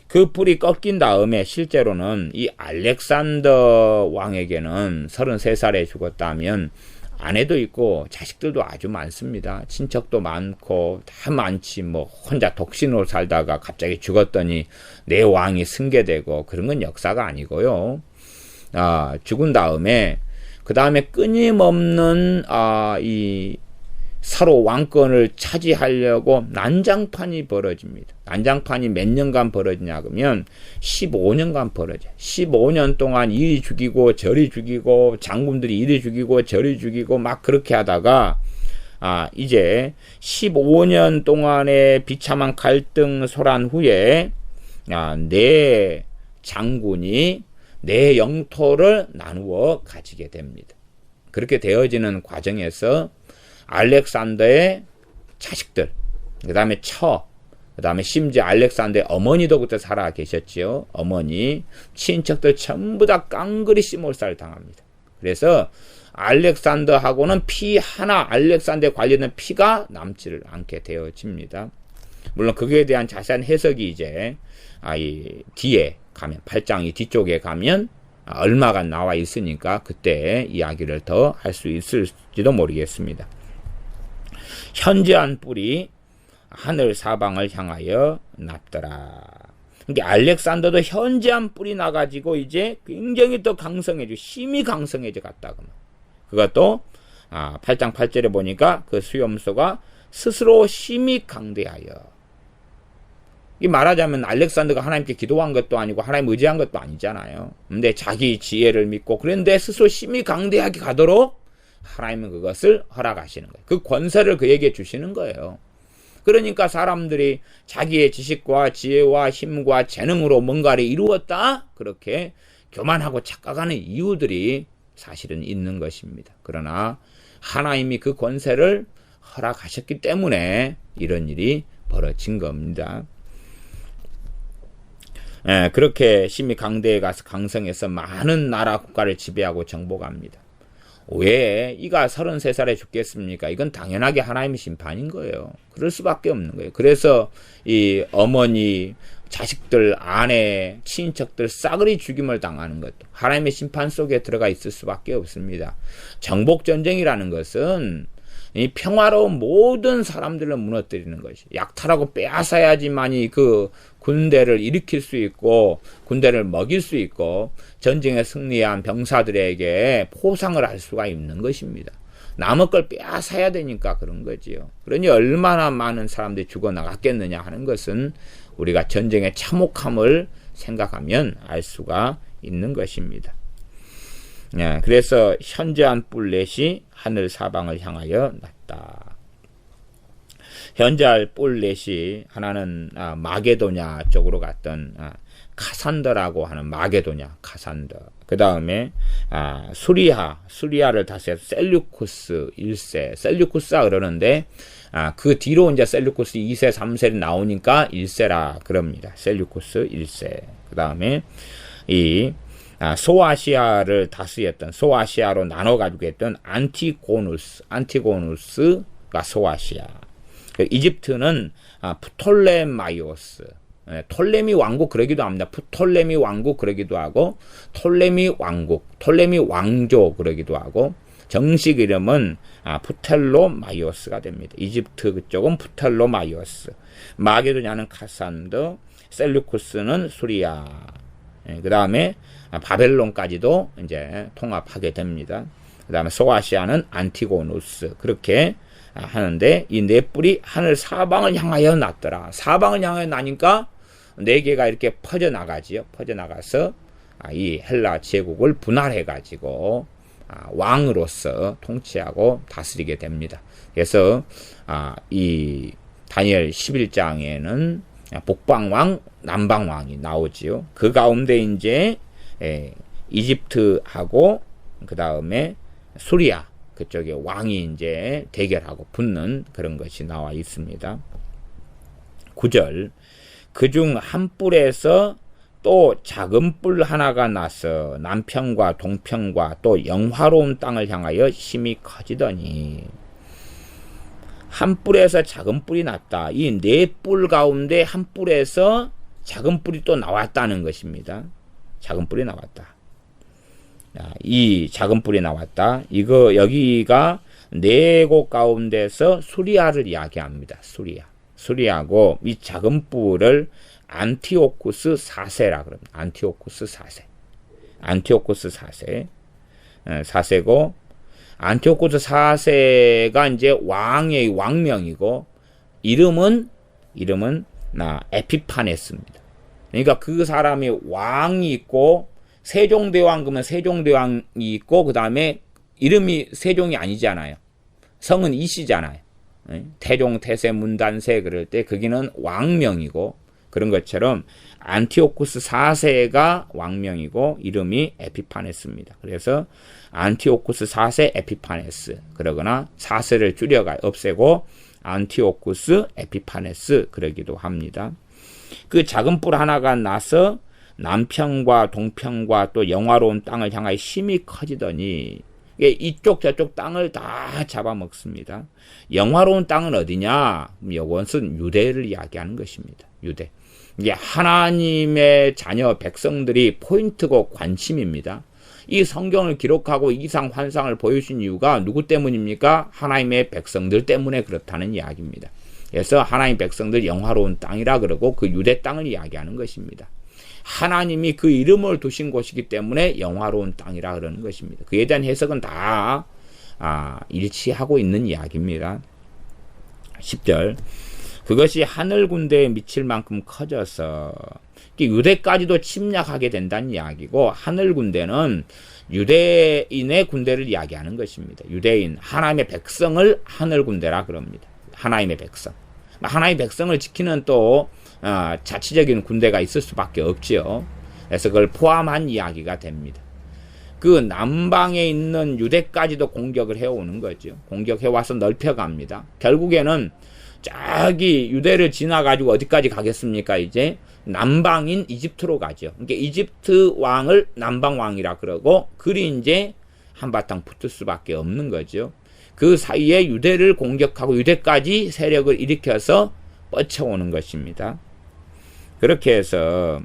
그 뿔이 꺾인 다음에 실제로는 이 알렉산더 왕에게는 33살에 죽었다면 아내도 있고 자식들도 아주 많습니다. 친척도 많고 다 많지 뭐 혼자 독신으로 살다가 갑자기 죽었더니 내 왕이 승계되고 그런 건 역사가 아니고요. 죽은 다음에 그 다음에 끊임없는 이 서로 왕권을 차지하려고 난장판이 벌어집니다. 난장판이 몇 년간 벌어지냐 그러면 15년간 벌어져요. 15년 동안 이리 죽이고 저리 죽이고 장군들이 이리 죽이고 저리 죽이고 막 그렇게 하다가 이제 15년 동안의 비참한 갈등 소란 후에 내 장군이 내 영토를 나누어 가지게 됩니다. 그렇게 되어지는 과정에서 알렉산더의 자식들, 그 다음에 그 다음에 심지어 알렉산더의 어머니도 그때 살아 계셨지요. 어머니, 친척들 전부 다 깡그리 씨몰살 당합니다. 그래서 알렉산더하고는 피 하나, 알렉산더에 관련된 피가 남지를 않게 되어집니다. 물론 그거에 대한 자세한 해석이 이제 이 뒤에 가면 8장 뒤쪽에 가면 얼마가 나와 있으니까 그때 이야기를 더 할 수 있을지도 모르겠습니다. 현저한 뿔이 하늘 사방을 향하여 났더라. 그러니까 알렉산더도 현저한 뿔이 나가지고 이제 굉장히 더 강성해지고 심히 강성해져 갔다. 그것도 8장 8절에 보니까 그 수염소가 스스로 심히 강대하여. 이 말하자면 알렉산더가 하나님께 기도한 것도 아니고 하나님 의지한 것도 아니잖아요. 근데 자기 지혜를 믿고 그런데 스스로 심히 강대하게 가도록 하나님은 그것을 허락하시는 거예요. 그 권세를 그에게 주시는 거예요. 그러니까 사람들이 자기의 지식과 지혜와 힘과 재능으로 뭔가를 이루었다? 그렇게 교만하고 착각하는 이유들이 사실은 있는 것입니다. 그러나 하나님이 그 권세를 허락하셨기 때문에 이런 일이 벌어진 겁니다. 그렇게 심히 강대에 가서 강성해서 많은 나라 국가를 지배하고 정복합니다. 왜 이가 33살에 죽겠습니까? 이건 당연하게 하나님의 심판인 거예요. 그럴 수밖에 없는 거예요. 그래서 이 어머니, 자식들, 아내, 친척들 싸그리 죽임을 당하는 것도 하나님의 심판 속에 들어가 있을 수밖에 없습니다. 정복전쟁이라는 것은 이 평화로운 모든 사람들을 무너뜨리는 것이 약탈하고 빼앗아야지만이 그 군대를 일으킬 수 있고 군대를 먹일 수 있고 전쟁에 승리한 병사들에게 포상을 할 수가 있는 것입니다. 남의 걸 빼앗아야 되니까 그런 거지요. 그러니 얼마나 많은 사람들이 죽어나갔겠느냐 하는 것은 우리가 전쟁의 참혹함을 생각하면 알 수가 있는 것입니다. 그래서 현저한 뿔넷이 하늘 사방을 향하여 났다. 현저한 뿔넷이 하나는 마게도냐 쪽으로 갔던 카산더라고 하는 마게도냐 카산더. 그 다음에 수리아를 다스려 셀류쿠스 1세, 셀류쿠스라 그러는데 그 뒤로 이제 셀류쿠스 2세, 3세를 나오니까 1세라 그럽니다. 셀류쿠스 1세. 그 다음에 이 소아시아를 다스렸던, 소아시아로 나눠가지고 했던 안티고누스가 소아시아. 이집트는 프톨레마이오스, 톨레미 왕국 그러기도 합니다. 프톨레미 왕국 그러기도 하고, 톨레미 왕국, 톨레미 왕조 그러기도 하고, 정식 이름은 프텔로마이오스가 됩니다. 이집트 그쪽은 프텔로마이오스, 마게도냐는 카산드, 셀루쿠스는 수리아, 그 다음에 바벨론까지도 이제 통합하게 됩니다. 그 다음에 소아시아는 안티고누스, 그렇게 하는데, 이 네 뿔이 하늘 사방을 향하여 났더라. 사방을 향하여 나니까 네 개가 이렇게 퍼져나가지요. 퍼져나가서 이 헬라 제국을 분할해가지고 왕으로서 통치하고 다스리게 됩니다. 그래서 이 다니엘 11장에는 북방왕, 남방왕이 나오지요. 그 가운데 이제 이집트하고 그 다음에 수리아 그쪽에 왕이 이제 대결하고 붙는 그런 것이 나와 있습니다. 9절, 그중 한 뿔에서 또 작은 뿔 하나가 나서 남편과 동편과 또 영화로운 땅을 향하여 힘이 커지더니, 한 뿔에서 작은 뿔이 났다. 이 네 뿔 가운데 한 뿔에서 작은 뿔이 또 나왔다는 것입니다. 작은 뿔이 나왔다. 이 작은 뿔이 나왔다. 이거 여기가 네 곳 가운데서 수리아를 이야기합니다. 수리아고 이 작은 뿔을 안티오쿠스 4세라 그럽니다. 안티오쿠스 4세고 안티오쿠스 4세가 이제 왕의 왕명이고 이름은 에피파네스입니다. 그러니까 그 사람이 왕이 있고 세종대왕 그러면 세종대왕이 있고 그 다음에 이름이 세종이 아니잖아요. 성은 이씨잖아요. 태종, 태세, 문단세 그럴 때 거기는 왕명이고 그런 것처럼 안티오쿠스 4세가 왕명이고 이름이 에피파네스입니다. 그래서 안티오쿠스 4세 에피파네스 그러거나 4세를 줄여가 없애고 안티오쿠스 에피파네스 그러기도 합니다. 그 작은 뿔 하나가 나서 남편과 동편과 또 영화로운 땅을 향하여 힘이 커지더니 이쪽 저쪽 땅을 다 잡아먹습니다. 영화로운 땅은 어디냐? 이것은 유대를 이야기하는 것입니다. 유대. 이게 하나님의 자녀 백성들이 포인트고 관심입니다. 이 성경을 기록하고 이상 환상을 보여주신 이유가 누구 때문입니까? 하나님의 백성들 때문에 그렇다는 이야기입니다. 그래서 하나님 백성들 영화로운 땅이라 그러고 그 유대 땅을 이야기하는 것입니다. 하나님이 그 이름을 두신 곳이기 때문에 영화로운 땅이라 그러는 것입니다. 그에 대한 해석은 다 일치하고 있는 이야기입니다. 10절, 그것이 하늘 군대에 미칠 만큼 커져서 유대까지도 침략하게 된다는 이야기고, 하늘 군대는 유대인의 군대를 이야기하는 것입니다. 유대인, 하나님의 백성을 하늘 군대라 그럽니다. 하나님의 백성. 하나님의 백성을 지키는 또 자치적인 군대가 있을 수밖에 없지요. 그래서 그걸 포함한 이야기가 됩니다. 그 남방에 있는 유대까지도 공격을 해오는 거죠. 공격해와서 넓혀갑니다. 결국에는 저기 유대를 지나가지고 어디까지 가겠습니까? 이제 남방인 이집트로 가죠. 그러니까 이집트 왕을 남방왕이라 그러고 그리 이제 한바탕 붙을 수밖에 없는 거죠. 그 사이에 유대를 공격하고 유대까지 세력을 일으켜서 뻗쳐오는 것입니다. 그렇게 해서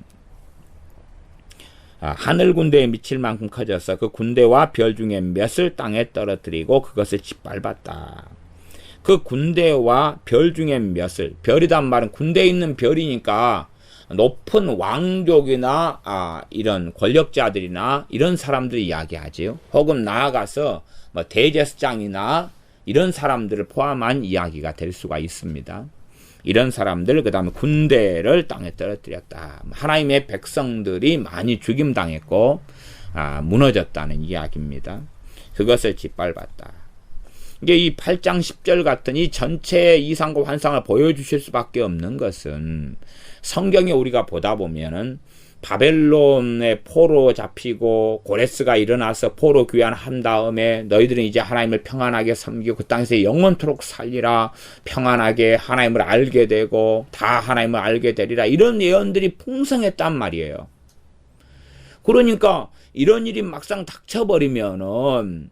하늘 군대에 미칠 만큼 커져서 그 군대와 별 중에 몇을 땅에 떨어뜨리고 그것을 짓밟았다. 그 군대와 별 중에 몇을, 별이란 말은 군대에 있는 별이니까 높은 왕족이나 이런 권력자들이나 이런 사람들이 이야기하지요. 혹은 나아가서 뭐 대제사장이나 이런 사람들을 포함한 이야기가 될 수가 있습니다. 이런 사람들, 그 다음에 군대를 땅에 떨어뜨렸다. 하나님의 백성들이 많이 죽임당했고 무너졌다는 이야기입니다. 그것을 짓밟았다. 이게 이 8장 10절 같은 이 전체의 이상과 환상을 보여주실 수밖에 없는 것은 성경에 우리가 보다 보면은 바벨론의 포로 잡히고 고레스가 일어나서 포로 귀환한 다음에 너희들은 이제 하나님을 평안하게 섬기고 그 땅에서 영원토록 살리라, 평안하게 하나님을 알게 되고 다 하나님을 알게 되리라, 이런 예언들이 풍성했단 말이에요. 그러니까 이런 일이 막상 닥쳐버리면은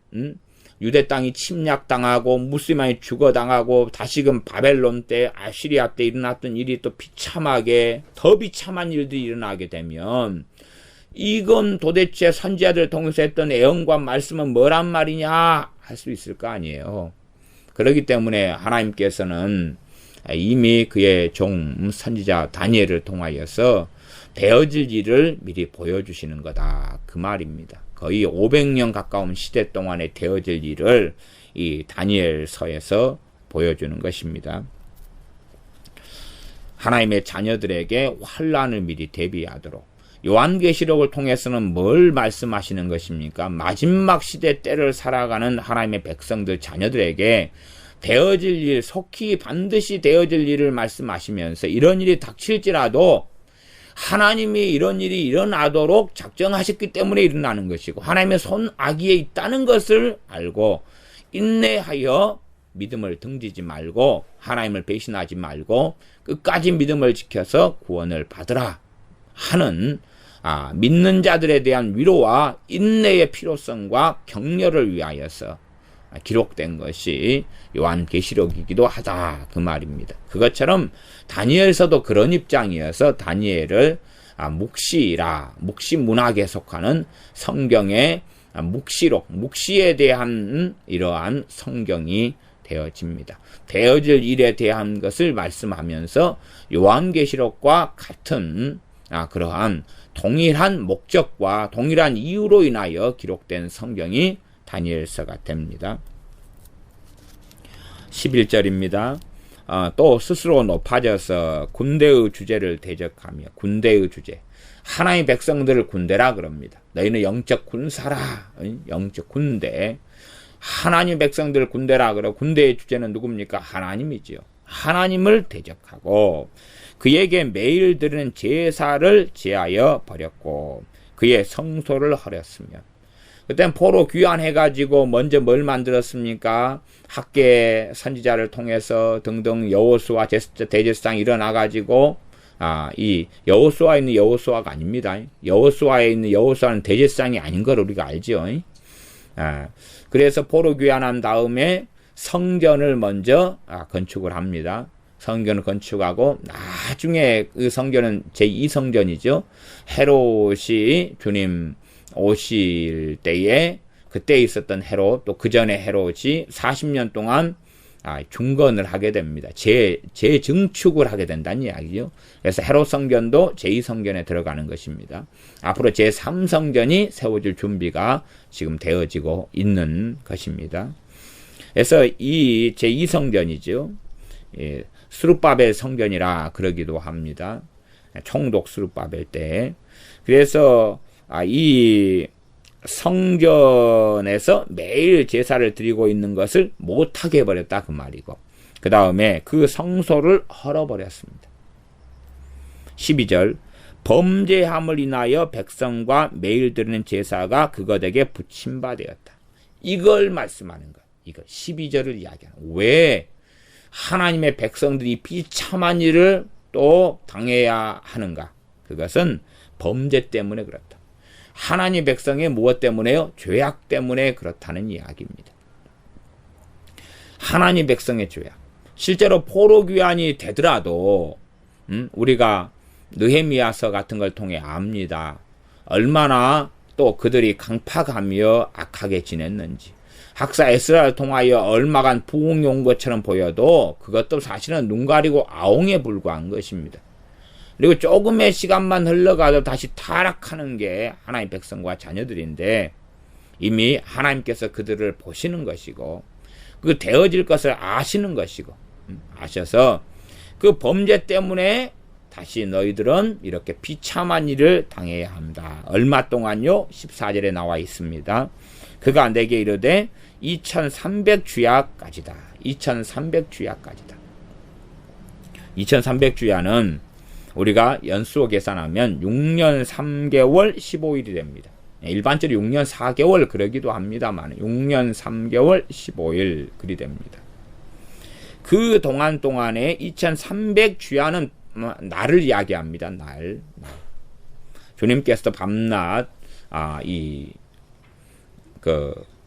유대 땅이 침략당하고 무슬림이 죽어당하고 다시금 바벨론 때 아시리아 때 일어났던 일이 또 비참하게 더 비참한 일들이 일어나게 되면 이건 도대체 선지자들 통해서 했던 애언과 말씀은 뭐란 말이냐 할 수 있을 거 아니에요. 그렇기 때문에 하나님께서는 이미 그의 종 선지자 다니엘을 통하여서 되어질 일을 미리 보여주시는 거다 그 말입니다. 거의 500년 가까운 시대 동안에 되어질 일을 이 다니엘서에서 보여주는 것입니다. 하나님의 자녀들에게 환난을 미리 대비하도록 요한계시록을 통해서는 뭘 말씀하시는 것입니까? 마지막 시대 때를 살아가는 하나님의 백성들 자녀들에게 되어질 일, 속히 반드시 되어질 일을 말씀하시면서 이런 일이 닥칠지라도 하나님이 이런 일이 일어나도록 작정하셨기 때문에 일어나는 것이고 하나님의 손 아기에 있다는 것을 알고 인내하여 믿음을 등지지 말고 하나님을 배신하지 말고 끝까지 믿음을 지켜서 구원을 받으라 하는 믿는 자들에 대한 위로와 인내의 필요성과 격려를 위하여서 기록된 것이 요한계시록이기도 하다 그 말입니다. 그것처럼 다니엘서도 그런 입장이어서 다니엘을 묵시 문학에 속하는 성경의 묵시록, 묵시에 대한 이러한 성경이 되어집니다. 되어질 일에 대한 것을 말씀하면서 요한계시록과 같은 그러한 동일한 목적과 동일한 이유로 인하여 기록된 성경이 다니엘서가 됩니다. 11절입니다. 또 스스로 높아져서 군대의 주제를 대적하며 군대의 주제. 하나님의 백성들을 군대라 그럽니다. 너희는 영적 군사라. 영적 군대. 하나님의 백성들을 군대라 그러고 군대의 주제는 누굽니까? 하나님이지요. 하나님을 대적하고 그에게 매일 드리는 제사를 제하여 버렸고 그의 성소를 헐었으며 그땐 포로 귀환해가지고 먼저 뭘 만들었습니까? 학계 선지자를 통해서 등등 여호수아 대제사장이 일어나가지고 이 여호수아에 있는 여호수아가 아닙니다. 여호수아에 있는 여호수아는 대제사장이 아닌 걸 우리가 알죠. 그래서 포로 귀환한 다음에 성전을 먼저 건축을 합니다. 성전을 건축하고 나중에 그 성전은 제2성전이죠. 헤롯이 주님 오실 때에 그때 있었던 헤롯 또 그 전에 헤롯이 40년 동안 중건을 하게 됩니다. 재증축을 하게 된다는 이야기죠. 그래서 헤롯 성전도 제2성전에 들어가는 것입니다. 앞으로 제3성전이 세워질 준비가 지금 되어지고 있는 것입니다. 그래서 이 제2성전이죠. 스룹바벨 성전이라 그러기도 합니다. 총독 스룹바벨 때. 그래서 이 성전에서 매일 제사를 드리고 있는 것을 못하게 해버렸다 그 말이고 그 다음에 그 성소를 헐어버렸습니다. 12절 범죄함을 인하여 백성과 매일 드리는 제사가 그것에게 붙임바되었다. 이걸 말씀하는 것. 이거 12절을 이야기하는 왜 하나님의 백성들이 비참한 일을 또 당해야 하는가? 그것은 범죄 때문에 그렇다. 하나님 백성의 무엇 때문에요? 죄악 때문에 그렇다는 이야기입니다. 하나님 백성의 죄악. 실제로 포로 귀환이 되더라도 우리가 느헤미야서 같은 걸 통해 압니다. 얼마나 또 그들이 강팍하며 악하게 지냈는지. 학사 에스라를 통하여 얼마간 부흥이 온 것처럼 보여도 그것도 사실은 눈 가리고 아웅에 불과한 것입니다. 그리고 조금의 시간만 흘러가도 다시 타락하는 게 하나님의 백성과 자녀들인데 이미 하나님께서 그들을 보시는 것이고 그 되어질 것을 아시는 것이고 아셔서 그 범죄 때문에 다시 너희들은 이렇게 비참한 일을 당해야 합니다. 얼마 동안요? 14절에 나와 있습니다. 그가 내게 이르되 2300주야까지다. 2300주야까지다. 2300주야는 우리가 연수로 계산하면 6년 3개월 15일이 됩니다. 일반적으로 6년 4개월 그러기도 합니다만 6년 3개월 15일 그리 됩니다. 그 동안에 2300주야는 날을 이야기합니다. 날. 주님께서 밤낮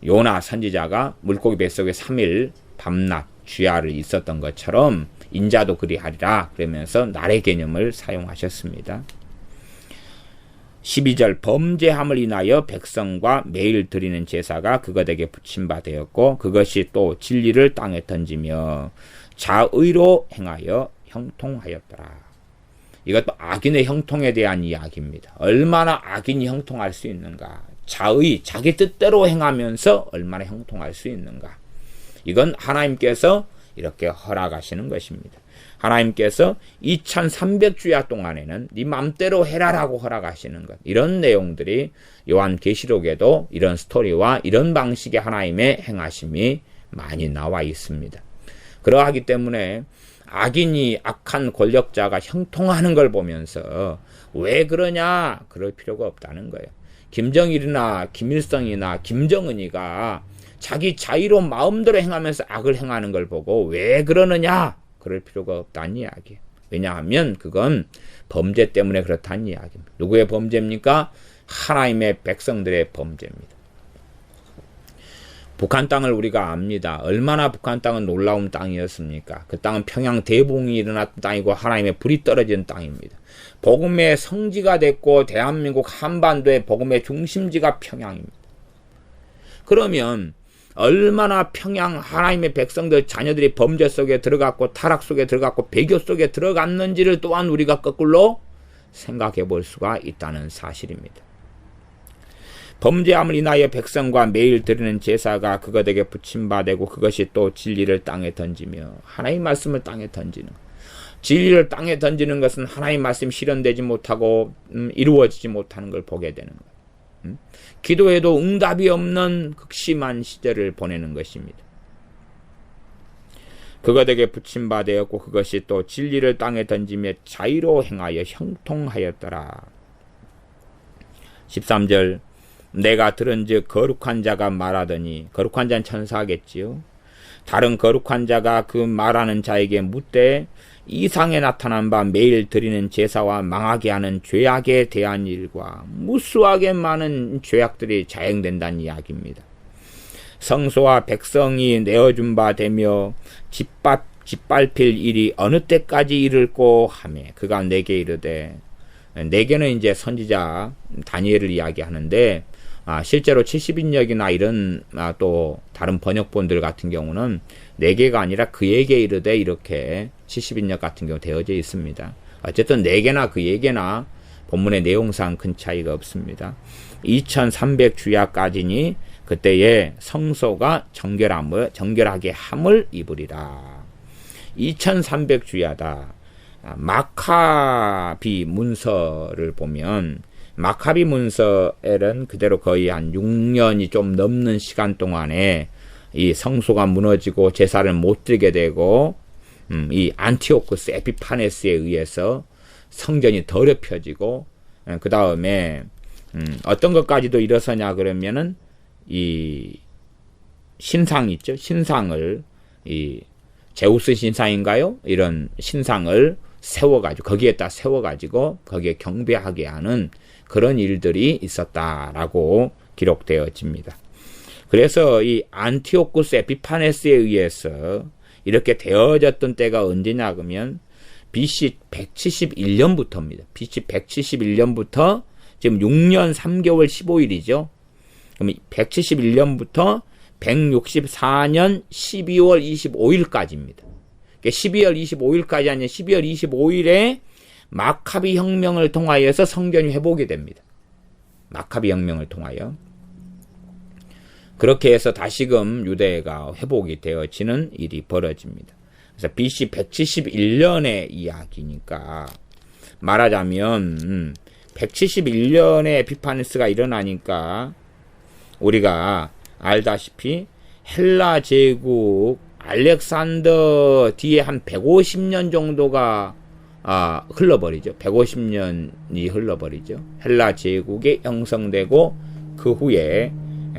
요나 선지자가 물고기 뱃속에 3일 밤낮 주야를 있었던 것처럼 인자도 그리하리라 그러면서 날의 개념을 사용하셨습니다. 12절 범죄함을 인하여 백성과 매일 드리는 제사가 그것에게 붙임바 되었고 그것이 또 진리를 땅에 던지며 자의로 행하여 형통하였더라. 이것도 악인의 형통에 대한 이야기입니다. 얼마나 악인이 형통할 수 있는가. 자의, 자기 뜻대로 행하면서 얼마나 형통할 수 있는가. 이건 하나님께서 이렇게 허락하시는 것입니다. 하나님께서 2300주야 동안에는 네 맘대로 해라라고 허락하시는 것. 이런 내용들이 요한계시록에도 이런 스토리와 이런 방식의 하나님의 행하심이 많이 나와 있습니다. 그러하기 때문에 악인이 악한 권력자가 형통하는 걸 보면서 왜 그러냐? 그럴 필요가 없다는 거예요. 김정일이나 김일성이나 김정은이가 자기 자유로운 마음대로 행하면서 악을 행하는 걸 보고 왜 그러느냐? 그럴 필요가 없다는 이야기예요. 왜냐하면 그건 범죄 때문에 그렇다는 이야기입니다. 누구의 범죄입니까? 하나님의 백성들의 범죄입니다. 북한 땅을 우리가 압니다. 얼마나 북한 땅은 놀라운 땅이었습니까? 그 땅은 평양 대붕이 일어났던 땅이고 하나님의 불이 떨어진 땅입니다. 복음의 성지가 됐고 대한민국 한반도의 복음의 중심지가 평양입니다. 그러면 얼마나 평양 하나님의 백성들 자녀들이 범죄 속에 들어갔고 타락 속에 들어갔고 배교 속에 들어갔는지를 또한 우리가 거꾸로 생각해 볼 수가 있다는 사실입니다. 범죄함을 인하여 백성과 매일 드리는 제사가 그것에게 붙임바되고 그것이 또 진리를 땅에 던지며 하나님의 말씀을 땅에 던지는 것. 진리를 땅에 던지는 것은 하나님의 말씀이 실현되지 못하고 이루어지지 못하는 걸 보게 되는 것. 기도에도 응답이 없는 극심한 시절을 보내는 것입니다. 그것에게 붙임바되었고 그것이 또 진리를 땅에 던지며 자유로 행하여 형통하였더라. 13절 내가 들은즉 거룩한 자가 말하더니 거룩한 자는 천사겠지요. 다른 거룩한 자가 그 말하는 자에게 묻되 이상에 나타난 바 매일 드리는 제사와 망하게 하는 죄악에 대한 일과 무수하게 많은 죄악들이 자행된다는 이야기입니다. 성소와 백성이 내어준 바 되며 짓밟힐 일이 어느 때까지 이를꼬 하며 그가 내게 이르되 내게는 이제 선지자 다니엘을 이야기하는데 실제로 70인역이나 이런 또 다른 번역본들 같은 경우는 내게가 아니라 그에게 이르되 이렇게 70인역 같은 경우 되어져 있습니다. 어쨌든 내게나 그에게나 본문의 내용상 큰 차이가 없습니다. 2300주야까지니 그때에 성소가 정결하게 함을 입으리라. 2300주야다. 마카비 문서를 보면 마카비 문서에는 그대로 거의 한 6년이 좀 넘는 시간 동안에 이 성소가 무너지고 제사를 못 드리게 되고 이 안티오쿠스 에피파네스에 의해서 성전이 더럽혀지고 그 다음에 어떤 것까지도 일어서냐 그러면은 이 신상 있죠. 신상을 이 제우스 신상인가요? 이런 신상을 세워가지고 거기에다 세워가지고 거기에 경배하게 하는 그런 일들이 있었다라고 기록되어집니다. 그래서 이 안티오쿠스 에피파네스에 의해서 이렇게 되어졌던 때가 언제냐 그러면 BC 171년부터입니다. BC 171년부터 지금 6년 3개월 15일이죠. 그럼 171년부터 164년 12월 25일까지입니다. 12월 25일까지 아니면 12월 25일에 마카비 혁명을 통하여서 성전이 회복이 됩니다. 마카비 혁명을 통하여. 그렇게 해서 다시금 유대가 회복이 되어지는 일이 벌어집니다. 그래서 BC 171년의 이야기니까 말하자면 171년에 에피파네스가 일어나니까 우리가 알다시피 헬라 제국 알렉산더 뒤에 한 150년 정도가 흘러버리죠. 150년이 흘러버리죠. 헬라 제국이 형성되고 그 후에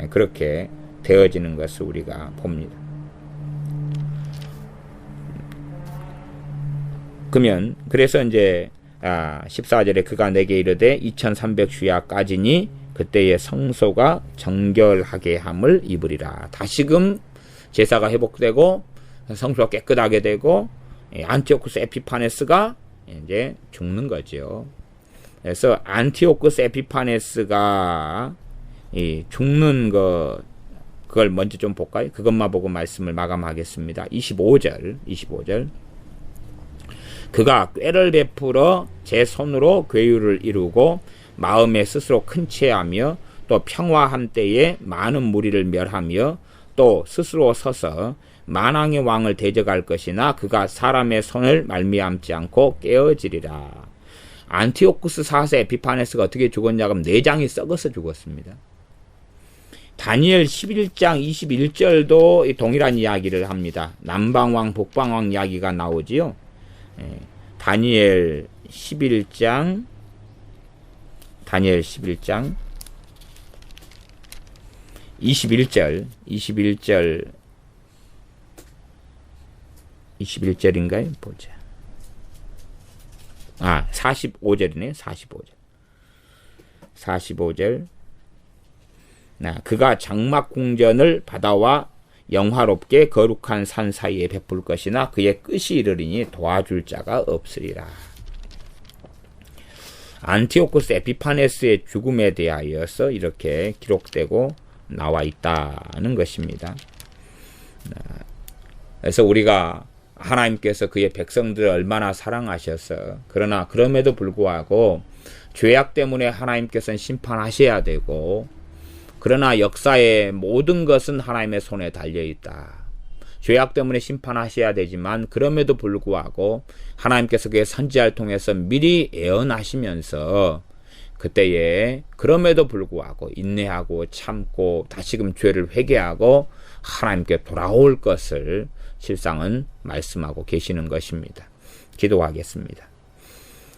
그렇게 되어지는 것을 우리가 봅니다. 그래서 이제 14절에 그가 내게 이르되 2300주야까지니 그때의 성소가 정결하게 함을 입으리라. 다시금 제사가 회복되고 성소가 깨끗하게 되고 안티오쿠스 에피파네스가 이제 죽는 거죠. 그래서 안티오쿠스 에피파네스가 죽는 그걸 먼저 좀 볼까요? 그것만 보고 말씀을 마감하겠습니다. 25절. 그가 꾀를 베풀어 제 손으로 괴유를 이루고 마음에 스스로 큰 체하며 또 평화한 때에 많은 무리를 멸하며 또 스스로 서서 만왕의 왕을 대적할 것이나 그가 사람의 손을 말미암지 않고 깨어지리라. 안티오쿠스 4세 에피파네스가 어떻게 죽었냐 하면 내장이 썩어서 죽었습니다. 다니엘 11장 21절도 동일한 이야기를 합니다. 남방왕 북방왕 이야기가 나오지요. 다니엘 11장 21절인가요? 보자. 45절이네. 45절. 그가 장막 궁전을 바다와 영화롭게 거룩한 산 사이에 베풀 것이나 그의 끝이 이르리니 도와줄 자가 없으리라. 안티오쿠스 에피파네스의 죽음에 대하여서 이렇게 기록되고 나와 있다는 것입니다. 그래서 우리가 하나님께서 그의 백성들을 얼마나 사랑하셔서 그러나 그럼에도 불구하고 죄악 때문에 하나님께서는 심판하셔야 되고 그러나 역사의 모든 것은 하나님의 손에 달려있다. 죄악 때문에 심판하셔야 되지만 그럼에도 불구하고 하나님께서 그의 선지자를 통해서 미리 예언하시면서 그때에 그럼에도 불구하고 인내하고 참고 다시금 죄를 회개하고 하나님께 돌아올 것을 실상은 말씀하고 계시는 것입니다. 기도하겠습니다.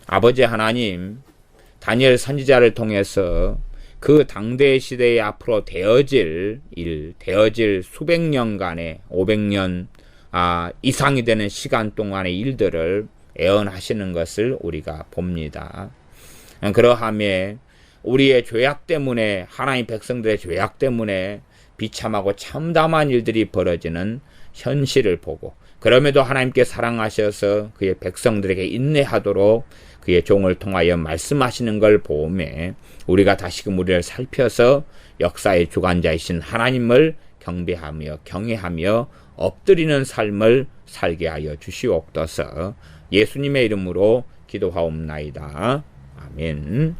아버지 하나님, 다니엘 선지자를 통해서 그 당대 시대에 앞으로 되어질 수백 년간의 500년 이상이 되는 시간 동안의 일들을 예언하시는 것을 우리가 봅니다. 그러함에 우리의 죄악 때문에 하나님 백성들의 죄악 때문에 비참하고 참담한 일들이 벌어지는 현실을 보고 그럼에도 하나님께 사랑하셔서 그의 백성들에게 인내하도록 그의 종을 통하여 말씀하시는 걸 보매 우리가 다시금 우리를 살펴서 역사의 주관자이신 하나님을 경배하며 경외하며 엎드리는 삶을 살게 하여 주시옵소서. 예수님의 이름으로 기도하옵나이다. 아멘.